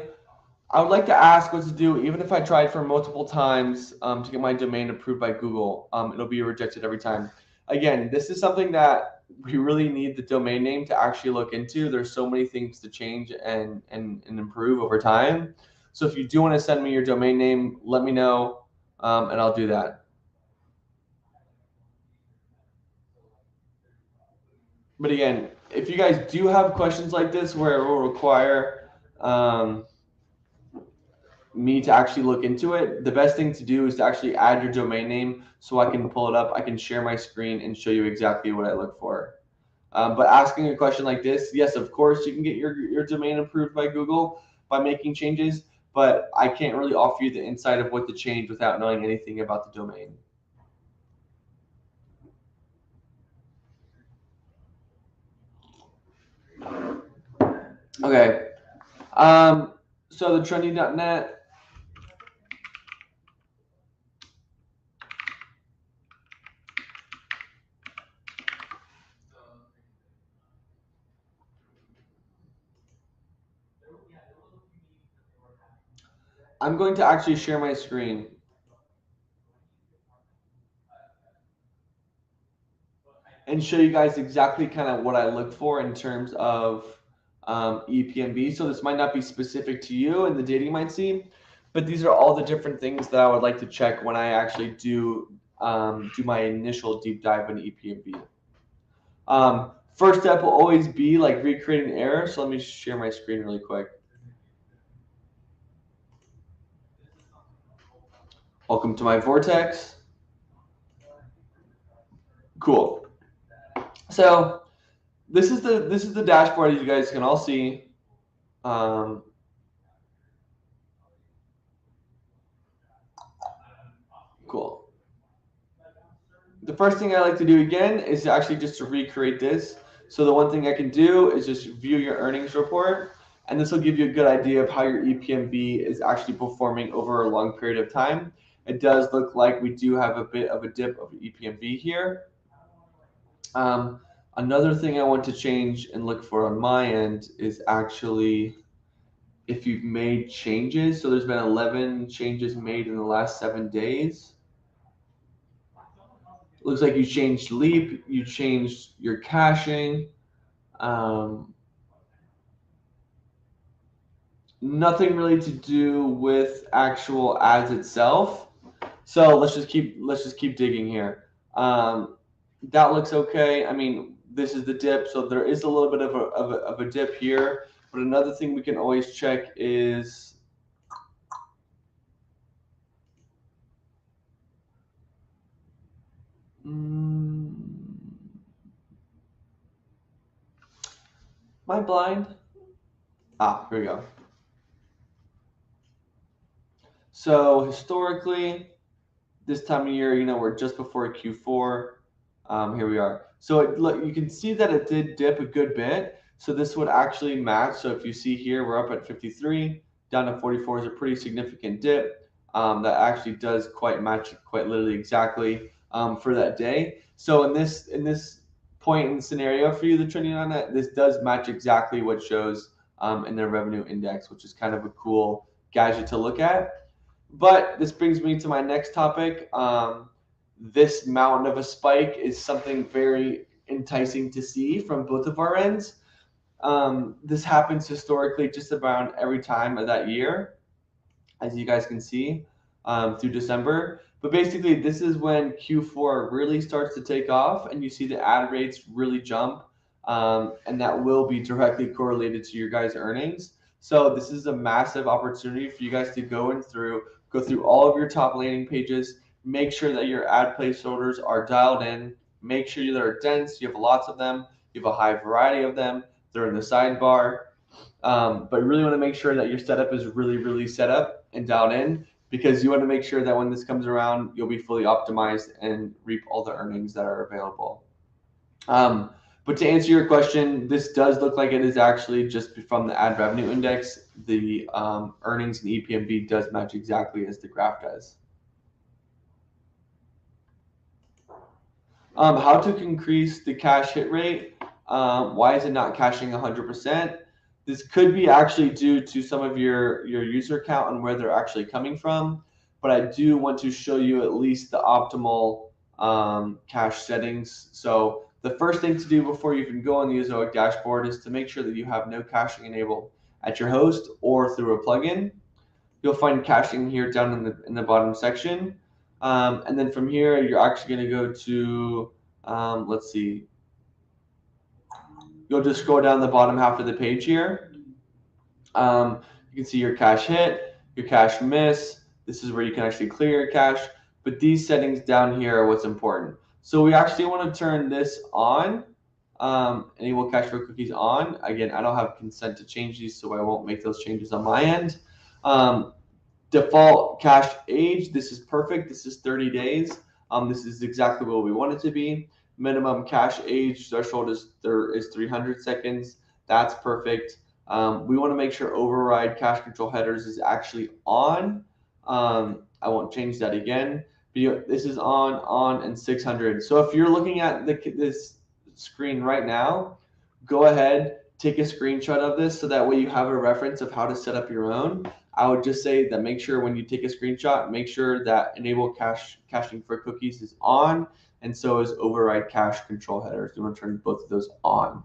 S1: I would like to ask what to do, even if I tried for multiple times to get my domain approved by Google. It'll be rejected every time. Again, this is something that we really need the domain name to actually look into. There's so many things to change and improve over time. So if you do want to send me your domain name, let me know, and I'll do that. But again, if you guys do have questions like this where it will require me to actually look into it, the best thing to do is to actually add your domain name so I can pull it up. I can share my screen and show you exactly what I look for. But asking a question like this, yes, of course, you can get your domain approved by Google by making changes, but I can't really offer you the insight of what to change without knowing anything about the domain. Okay. So the trendy.net. I'm going to actually share my screen. And show you guys exactly kind of what I look for in terms of EPMV. So this might not be specific to you and the data you might see, but these are all the different things that I would like to check when I actually do my initial deep dive in EPMV. First step will always be like recreating an error. So let me share my screen really quick. Welcome to my vortex. Cool. So this is the dashboard that you guys can all see. Cool. The first thing I like to do again is actually just to recreate this. So the one thing I can do is just view your earnings report, and this will give you a good idea of how your EPMV is actually performing over a long period of time. It does look like we do have a bit of a dip of EPMV here. Another thing I want to change and look for on my end is actually if you've made changes. So there's been 11 changes made in the last 7 days. Looks like you changed Leap, you changed your caching. Nothing really to do with actual ads itself. So let's just keep digging here. That looks okay. I mean, this is the dip, so there is a little bit of a dip here. But another thing we can always check is am I blind? Ah, here we go. So historically, this time of year, you know, we're just before Q4. Here we are. So look, you can see that it did dip a good bit. So this would actually match. So if you see here, we're up at 53, down to 44 is a pretty significant dip. That actually does quite match, quite literally exactly for that day. So in this point in scenario for you, the trending on that, this does match exactly what shows in their revenue index, which is kind of a cool gadget to look at. But this brings me to my next topic. This mountain of a spike is something very enticing to see from both of our ends. This happens historically just about every time of that year, as you guys can see, through December. But basically, this is when Q4 really starts to take off and you see the ad rates really jump. And that will be directly correlated to your guys' earnings. So this is a massive opportunity for you guys to go through all of your top landing pages, make sure that your ad placeholders are dialed in, make sure they're dense, you have lots of them, you have a high variety of them, they're in the sidebar. But you really want to make sure that your setup is really set up and dialed in, because you want to make sure that when this comes around, you'll be fully optimized and reap all the earnings that are available. But to answer your question, this does look like it is actually just from the ad revenue index. The earnings in EPMV does match exactly as the graph does. How to increase the cache hit rate? Why is it not caching 100%? This could be actually due to some of your user count and where they're actually coming from. But I do want to show you at least the optimal cache settings. So the first thing to do before you even go on the Ezoic dashboard is to make sure that you have no caching enabled at your host or through a plugin. You'll find caching here down in the bottom section. And then from here, you're actually going to go to, let's see, you'll just scroll down the bottom half of the page here. You can see your cache hit, your cache miss. This is where you can actually clear your cache. But these settings down here are what's important. So we actually want to turn this on, enable cache for cookies on. Again, I don't have consent to change these, so I won't make those changes on my end. Default cache age, this is perfect. This is 30 days. This is exactly what we want it to be. Minimum cache age threshold is 300 seconds. That's perfect. We want to make sure override cache control headers is actually on. I won't change that again. But this is on, and 600. So if you're looking at this screen right now, go ahead, take a screenshot of this so that way you have a reference of how to set up your own. I would just say that make sure when you take a screenshot, make sure that enable caching for cookies is on, and so is override cache control headers. You want to turn both of those on.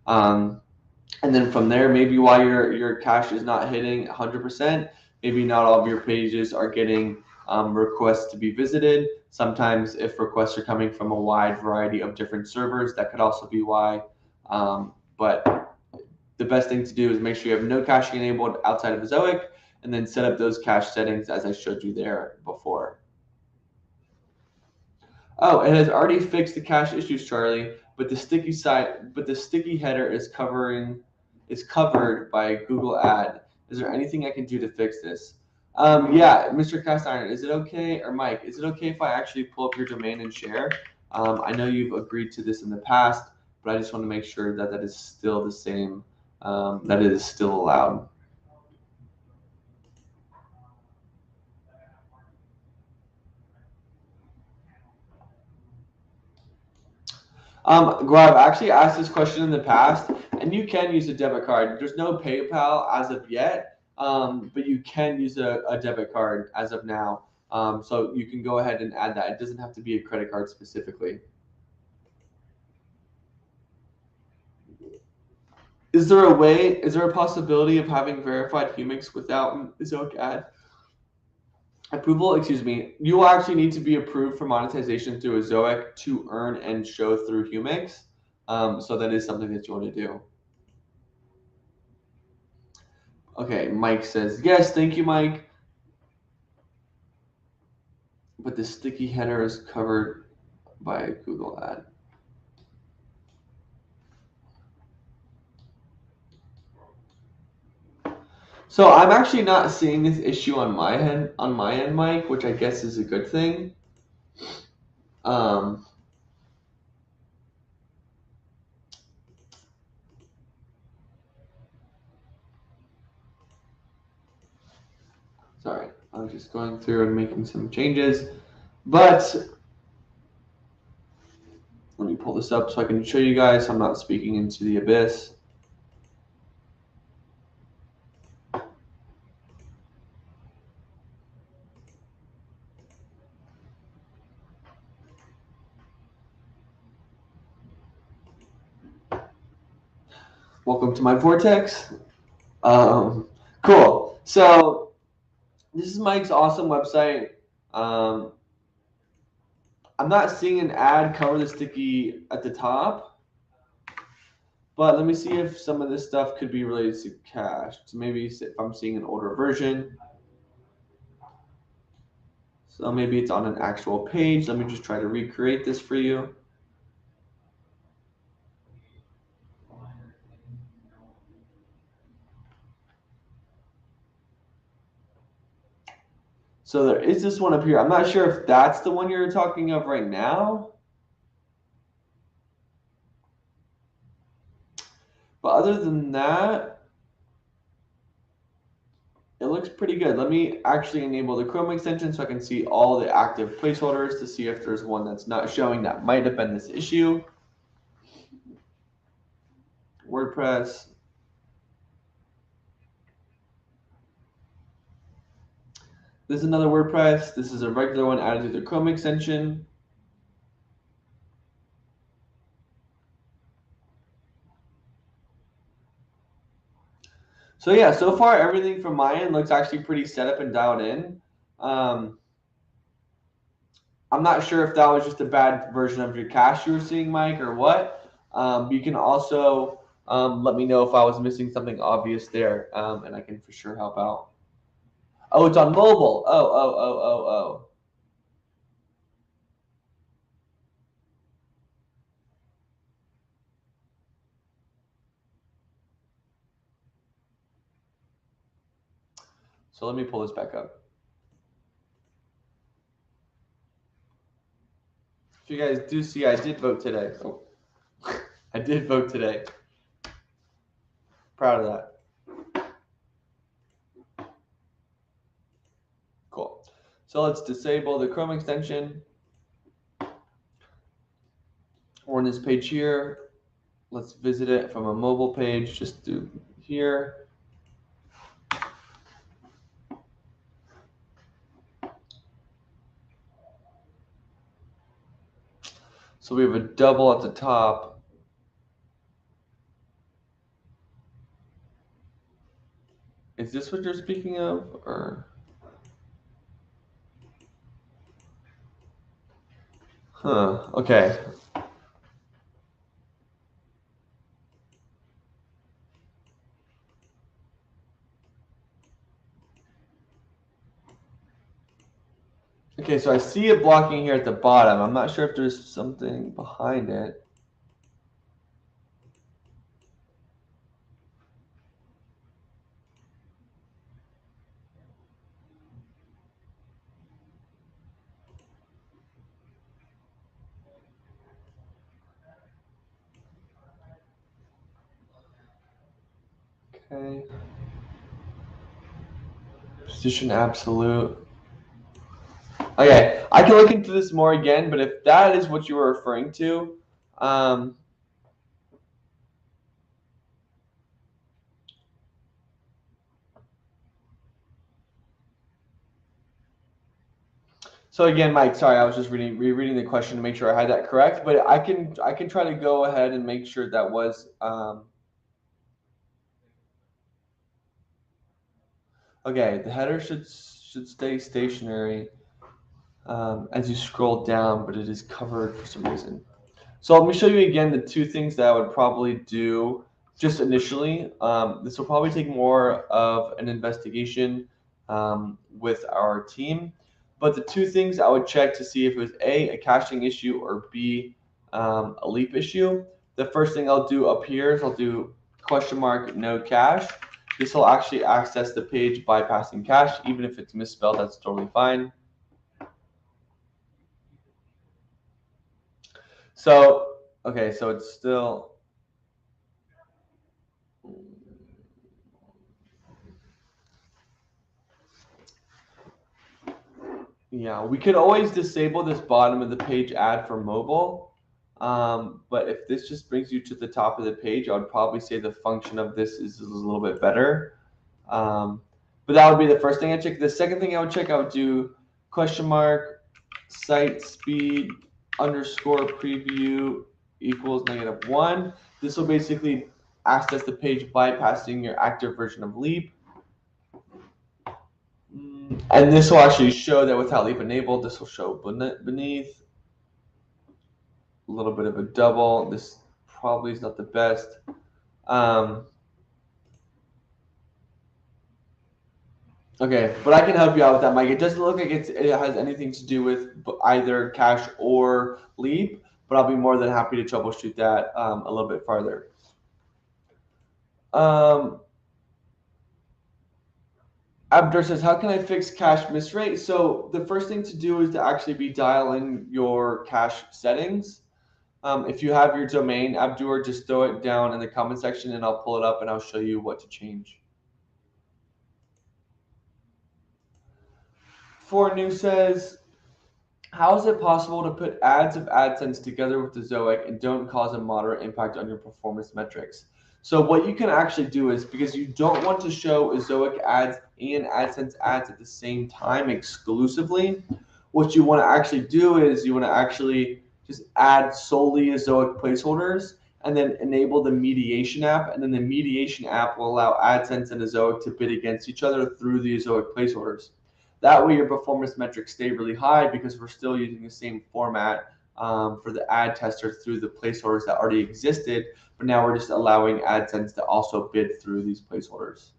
S1: And then from there, maybe while your cache is not hitting 100%, maybe not all of your pages are getting requests to be visited. Sometimes if requests are coming from a wide variety of different servers, that could also be why. But the best thing to do is make sure you have no caching enabled outside of Ezoic, and then set up those cache settings as I showed you there before. Oh, it has already fixed the cache issues, Charlie, but the sticky header is covered by Google Ad. Is there anything I can do to fix this? Yeah, Mr. Cast Iron, is it okay, or Mike, is it okay if I actually pull up your domain and share? I know you've agreed to this in the past, but I just want to make sure that that is still the same, that it is still allowed. I've actually asked this question in the past, and you can use a debit card. There's no PayPal as of yet, but you can use a debit card as of now. So you can go ahead and add that. It doesn't have to be a credit card specifically. Is there a possibility of having verified Humix without Ezoic ad approval? Excuse me. You will actually need to be approved for monetization through Ezoic to earn and show through Humix. So that is something that you want to do. Okay, Mike says, yes, thank you, Mike. But the sticky header is covered by Google Ad. So I'm actually not seeing this issue on my end, Mike, which I guess is a good thing. Sorry, I'm just going through and making some changes. But let me pull this up so I can show you guys I'm not speaking into the abyss. Welcome to my vortex. Cool. So this is Mike's awesome website. I'm not seeing an ad cover the sticky at the top, but let me see if some of this stuff could be related to cache. So maybe if I'm seeing an older version. So maybe it's on an actual page. Let me just try to recreate this for you. So there is this one up here. I'm not sure if that's the one you're talking of right now. But other than that, it looks pretty good. Let me actually enable the Chrome extension so I can see all the active placeholders to see if there's one that's not showing that might have been this issue. WordPress. This is another WordPress. This is a regular one added to the Chrome extension. So yeah, so far everything from my end looks actually pretty set up and dialed in. I'm not sure if that was just a bad version of your cache you were seeing, Mike, or what. You can also let me know if I was missing something obvious there, and I can for sure help out. Oh, it's on mobile. Oh. So let me pull this back up. If you guys do see, I did vote today. Oh, I did vote today. Proud of that. Cool. So let's disable the Chrome extension. We're on this page here. let's visit it from a mobile page. Just do here. So we have a double at the top. Is this what you're speaking of, or? Huh, okay. Okay, so I see it blocking here at the bottom. I'm not sure if there's something behind it. Okay. Position absolute. Okay, I can look into this more again, but if that is what you were referring to, so again, Mike, sorry, I was just rereading the question to make sure I had that correct, but I can try to go ahead and make sure that was okay. The header should stay stationary as you scroll down, but it is covered for some reason. So let me show you again the two things that I would probably do just initially. This will probably take more of an investigation with our team. But the two things I would check to see if it was A, a caching issue, or B, a leap issue. The first thing I'll do up here is I'll do question mark no cache. This will actually access the page bypassing cache. Even if it's misspelled, that's totally fine. So, okay, so it's still, yeah, we could always disable this bottom of the page ad for mobile. But if this just brings you to the top of the page, I would probably say the function of this is a little bit better. But that would be the first thing I check. The second thing I would check, I would do question mark site speed underscore preview equals -1. This will basically access the page bypassing your active version of Leap. And this will actually show that without Leap enabled, this will show beneath. A little bit of a double. This probably is not the best. Okay, but I can help you out with that, Mike. It doesn't look like it has anything to do with either cache or Leap, but I'll be more than happy to troubleshoot that a little bit farther. Abdur says, how can I fix cache miss rate? So the first thing to do is to actually be dialing your cache settings. If you have your domain, Abdur, just throw it down in the comment section and I'll pull it up and I'll show you what to change. For New says, how is it possible to put ads of AdSense together with Ezoic and don't cause a moderate impact on your performance metrics? So what you can actually do is, because you don't want to show Ezoic ads and AdSense ads at the same time exclusively, what you want to actually do is you want to actually just add solely Ezoic placeholders and then enable the mediation app. And then the mediation app will allow AdSense and Ezoic to bid against each other through the Ezoic placeholders. That way your performance metrics stay really high because we're still using the same format for the ad tester through the placeholders that already existed, but now we're just allowing AdSense to also bid through these placeholders.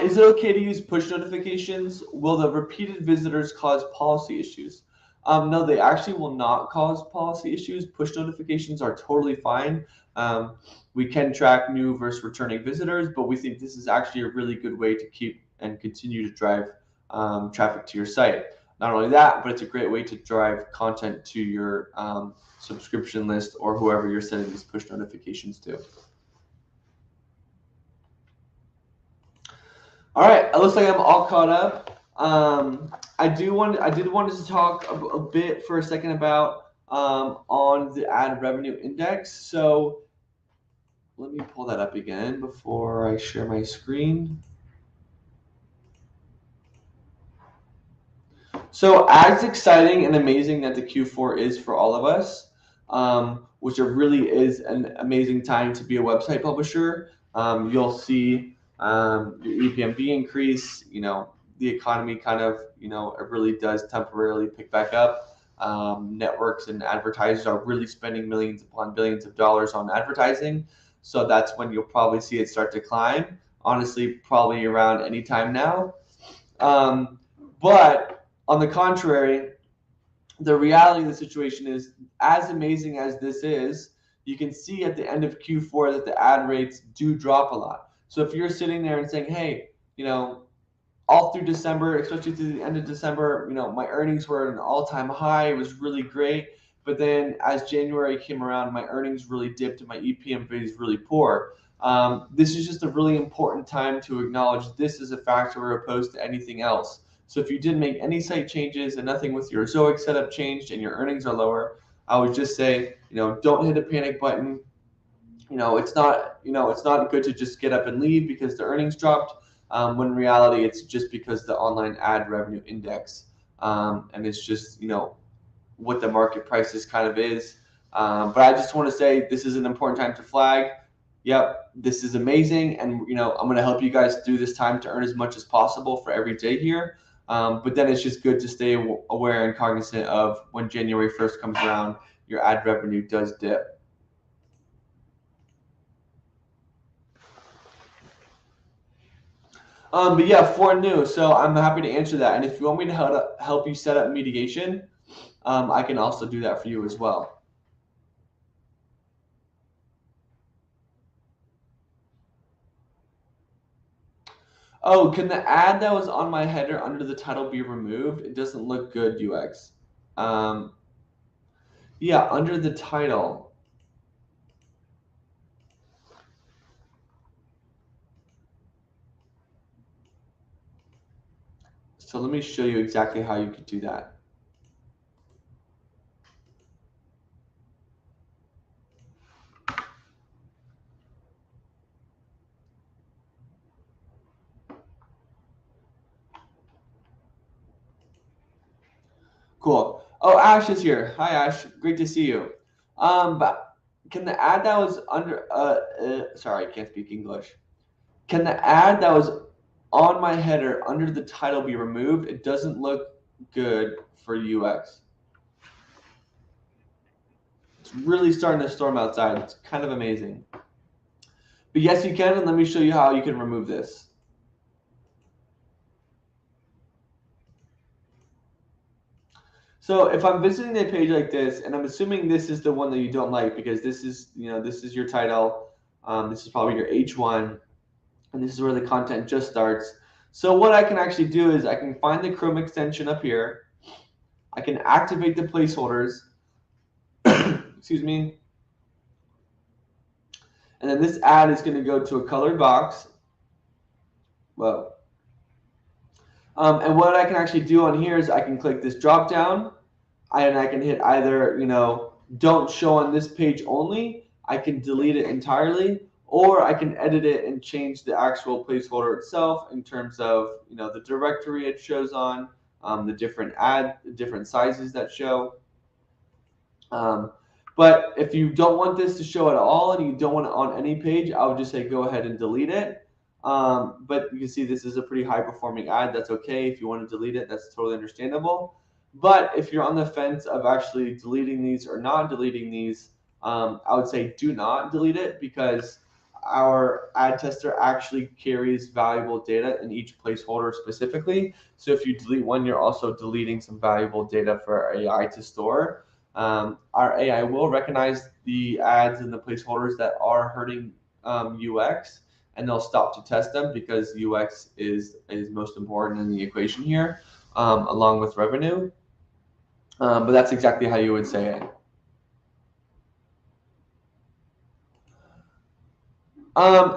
S1: Is it okay to use push notifications? Will the repeated visitors cause policy issues? No, they actually will not cause policy issues. Push notifications are totally fine. We can track new versus returning visitors, but we think this is actually a really good way to keep and continue to drive traffic to your site. Not only that, but it's a great way to drive content to your subscription list or whoever you're sending these push notifications to. All right, it looks like I'm all caught up. I did want to talk a bit for a second about on the ad revenue index. So let me pull that up again before I share my screen. So as exciting and amazing that the Q4 is for all of us, which it really is an amazing time to be a website publisher, you'll see your EPMV increase. The economy kind of, it really does temporarily pick back up. Networks and advertisers are really spending millions upon billions of dollars on advertising. So that's when you'll probably see it start to climb. Honestly, probably around any time now. But on the contrary, the reality of the situation is, as amazing as this is, you can see at the end of Q4 that the ad rates do drop a lot. So if you're sitting there and saying, hey, all through December, especially through the end of December, my earnings were at an all-time high. It was really great. But then as January came around, my earnings really dipped and my EPMV is really poor. This is just a really important time to acknowledge this is a factor opposed to anything else. So if you didn't make any site changes and nothing with your Ezoic setup changed and your earnings are lower, I would just say, don't hit a panic button. It's not good to just get up and leave because the earnings dropped. When in reality, it's just because the online ad revenue index, and it's just what the market prices kind of is. But I just want to say this is an important time to flag. Yep, this is amazing, and I'm going to help you guys through this time to earn as much as possible for every day here. But then it's just good to stay aware and cognizant of when January 1st comes around, your ad revenue does dip. But yeah, for new, so I'm happy to answer that. And if you want me to help you set up mediation, I can also do that for you as well. Oh, can the ad that was on my header under the title be removed? It doesn't look good, UX. Yeah, under the title. So let me show you exactly how you could do that. Cool. Oh, Ash is here. Hi, Ash. Great to see you. But can the ad that was under sorry, I can't speak English. Can the ad that was on my header under the title be removed? It doesn't look good for UX. It's really starting to storm outside. It's kind of amazing. But yes, you can, and let me show you how you can remove this. So if I'm visiting a page like this, and I'm assuming this is the one that you don't like because this is, this is your title. This is probably your H1, and this is where the content just starts. So what I can actually do is I can find the Chrome extension up here. I can activate the placeholders. Excuse me. And then this ad is going to go to a colored box. Whoa. And what I can actually do on here is I can click this drop down, and I can hit either, don't show on this page only. I can delete it entirely, or I can edit it and change the actual placeholder itself in terms of, the directory it shows on, the different sizes that show. But if you don't want this to show at all and you don't want it on any page, I would just say go ahead and delete it. But you can see this is a pretty high performing ad. That's okay. If you want to delete it, that's totally understandable. But if you're on the fence of actually deleting these or not deleting these, I would say do not delete it because our ad tester actually carries valuable data in each placeholder specifically. So if you delete one, you're also deleting some valuable data for our AI to store. Our AI will recognize the ads and the placeholders that are hurting UX, and they'll stop to test them because UX is most important in the equation here, along with revenue. But that's exactly how you would say it.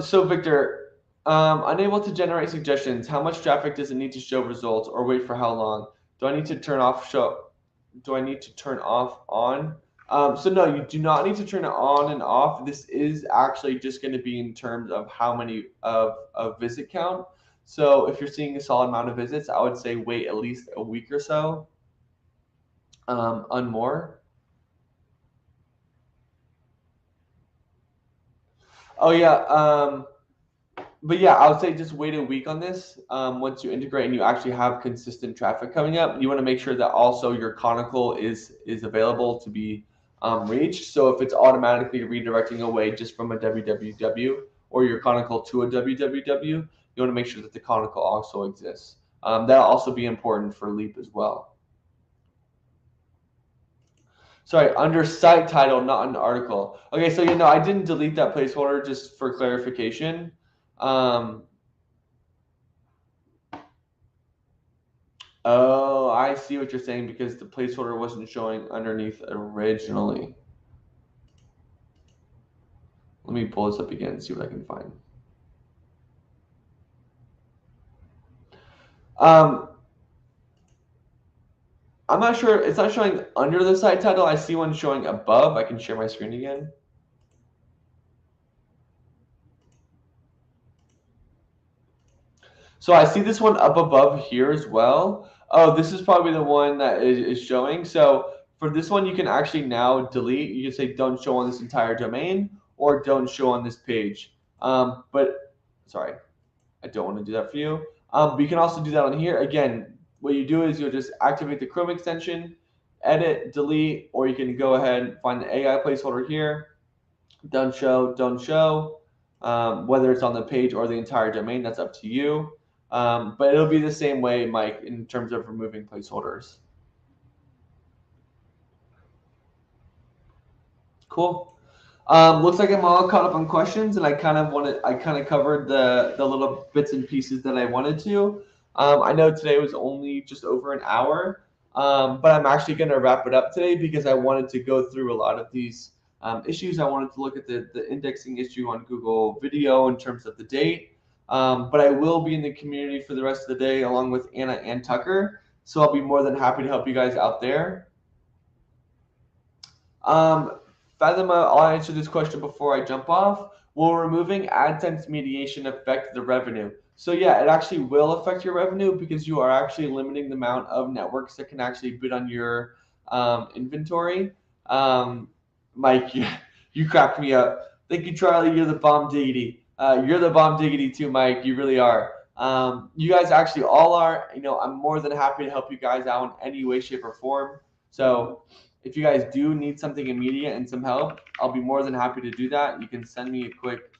S1: So Victor, Unable to generate suggestions. How much traffic does it need to show results, or wait for how long? Do I need to turn off show? Do I need to turn off on? So no, you do not need to turn it on and off. This is actually just going to be in terms of how many of visit count. So if you're seeing a solid amount of visits, I would say wait at least a week or so on more. Oh yeah. But yeah, I would say just wait a week on this. Once you integrate and you actually have consistent traffic coming up, you want to make sure that also your conical is available to be reached. So if it's automatically redirecting away just from a www or your conical to a www, you want to make sure that the conical also exists. That'll also be important for Leap as well. Sorry, under site title, not an article. Okay, so I didn't delete that placeholder just for clarification. Oh, I see what you're saying because the placeholder wasn't showing underneath originally. Let me pull this up again and see what I can find. I'm not sure. It's not showing under the site title. I see one showing above. I can share my screen again. So I see this one up above here as well. Oh, this is probably the one that is showing. So for this one, you can actually now delete. You can say don't show on this entire domain or don't show on this page. But sorry, I don't want to do that for you. But you can also do that on here. Again, what you do is you'll just activate the Chrome extension, edit, delete, or you can go ahead and find the AI placeholder here. Don't show, don't show. Whether it's on the page or the entire domain, that's up to you. But it'll be the same way, Mike, in terms of removing placeholders. Cool. Looks like I'm all caught up on questions, and I kind of covered the little bits and pieces that I wanted to. I know today was only just over an hour, but I'm actually going to wrap it up today because I wanted to go through a lot of these issues. I wanted to look at the indexing issue on Google Video in terms of the date. But I will be in the community for the rest of the day along with Anna and Tucker, so I'll be more than happy to help you guys out there. Fathima, I'll answer this question before I jump off. Will removing AdSense mediation affect the revenue? So yeah, it actually will affect your revenue because you are actually limiting the amount of networks that can actually bid on your inventory. Mike, you cracked me up. Thank you, Charlie. You're the bomb diggity. You're the bomb diggity too, Mike. You really are. You guys actually all are. I'm more than happy to help you guys out in any way, shape, or form. So if you guys do need something immediate and some help, I'll be more than happy to do that. You can send me a quick,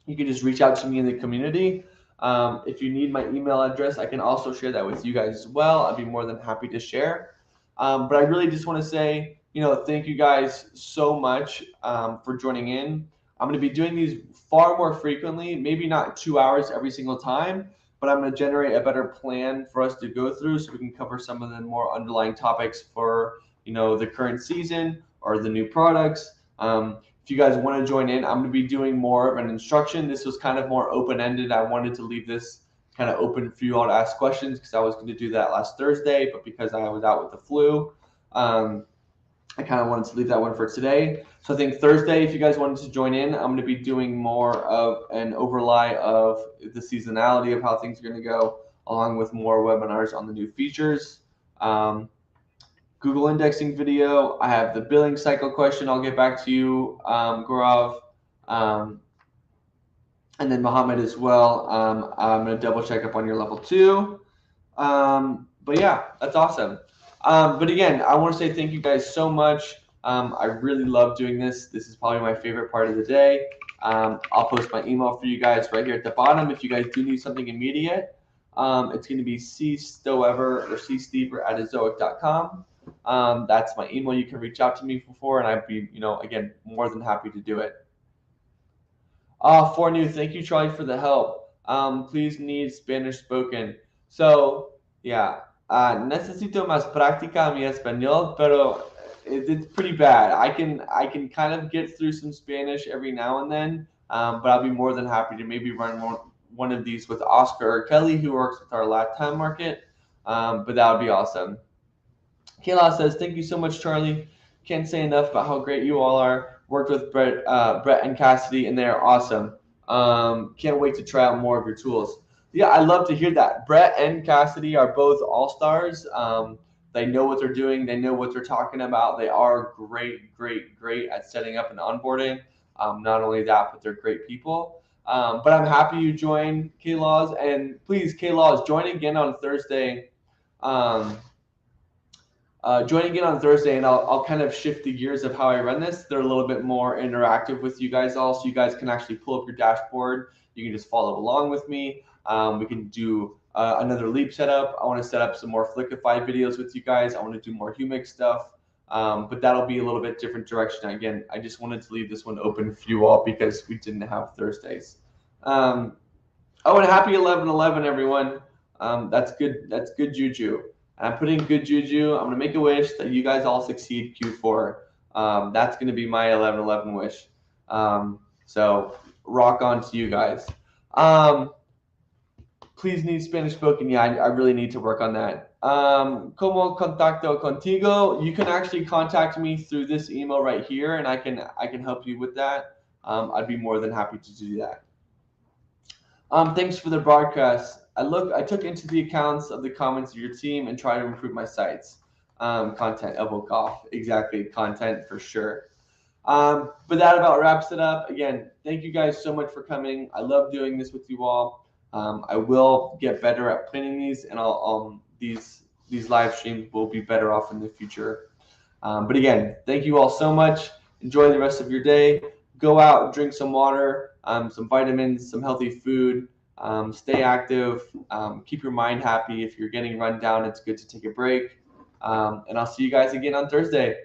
S1: you can just reach out to me in the community. If you need my email address, I can also share that with you guys as well. I'd be more than happy to share. But I really just want to say, thank you guys so much for joining in. I'm going to be doing these far more frequently, maybe not 2 hours every single time, but I'm going to generate a better plan for us to go through so we can cover some of the more underlying topics for, the current season or the new products. If you guys want to join in, I'm going to be doing more of an instruction. This was kind of more open-ended. I wanted to leave this kind of open for you all to ask questions because I was going to do that last Thursday, but because I was out with the flu, I kind of wanted to leave that one for today. So I think Thursday, if you guys wanted to join in, I'm going to be doing more of an overlay of the seasonality of how things are going to go, along with more webinars on the new features. Google indexing video. I have the billing cycle question. I'll get back to you, Gaurav. And then Mohammed as well. I'm going to double check up on your level 2. But yeah, that's awesome. But again, I want to say thank you guys so much. I really love doing this. This is probably my favorite part of the day. I'll post my email for you guys right here at the bottom if you guys do need something immediate. It's going to be cstoever or cstever@ezoic.com. That's my email you can reach out to me for, and I'd be, again, more than happy to do it. For new, thank you, Charlie, for the help. Please need Spanish spoken. So, yeah, necesito más práctica a mi español, pero it's pretty bad. I can kind of get through some Spanish every now and then, but I'll be more than happy to maybe run one of these with Oscar or Kelly, who works with our LATAM market. But that would be awesome. Kayla says, thank you so much, Charlie. Can't say enough about how great you all are. Worked with Brett and Cassidy, and they're awesome. Can't wait to try out more of your tools. Yeah, I love to hear that. Brett and Cassidy are both all-stars. They know what they're doing. They know what they're talking about. They are great at setting up and onboarding. Not only that, but they're great people. But I'm happy you joined, K-Laws. And please, K-Laws, join again on Thursday. Joining again on Thursday, and I'll kind of shift the gears of how I run this. They're a little bit more interactive with you guys all, so you guys can actually pull up your dashboard. You can just follow along with me. We can do another leap setup. I want to set up some more Flickify videos with you guys. I want to do more Humix stuff, but that'll be a little bit different direction. Again, I just wanted to leave this one open for you all because we didn't have Thursdays. Oh, and happy 11/11, everyone. That's good. That's good juju. And I'm putting good juju. I'm gonna make a wish that you guys all succeed Q4. That's gonna be my 11/11 wish. So rock on to you guys. Please need Spanish spoken. Yeah, I really need to work on that. Como contacto contigo? You can actually contact me through this email right here, and I can help you with that. I'd be more than happy to do that. Thanks for the broadcast. I took into the accounts of the comments of your team and try to improve my sites. Content, elbow cough. Exactly, content for sure. But that about wraps it up. Again, thank you guys so much for coming. I love doing this with you all. I will get better at planning these, and these live streams will be better off in the future. But again, thank you all so much. Enjoy the rest of your day. Go out, drink some water, some vitamins, some healthy food. Stay active. Keep your mind happy. If you're getting run down, it's good to take a break. And I'll see you guys again on Thursday.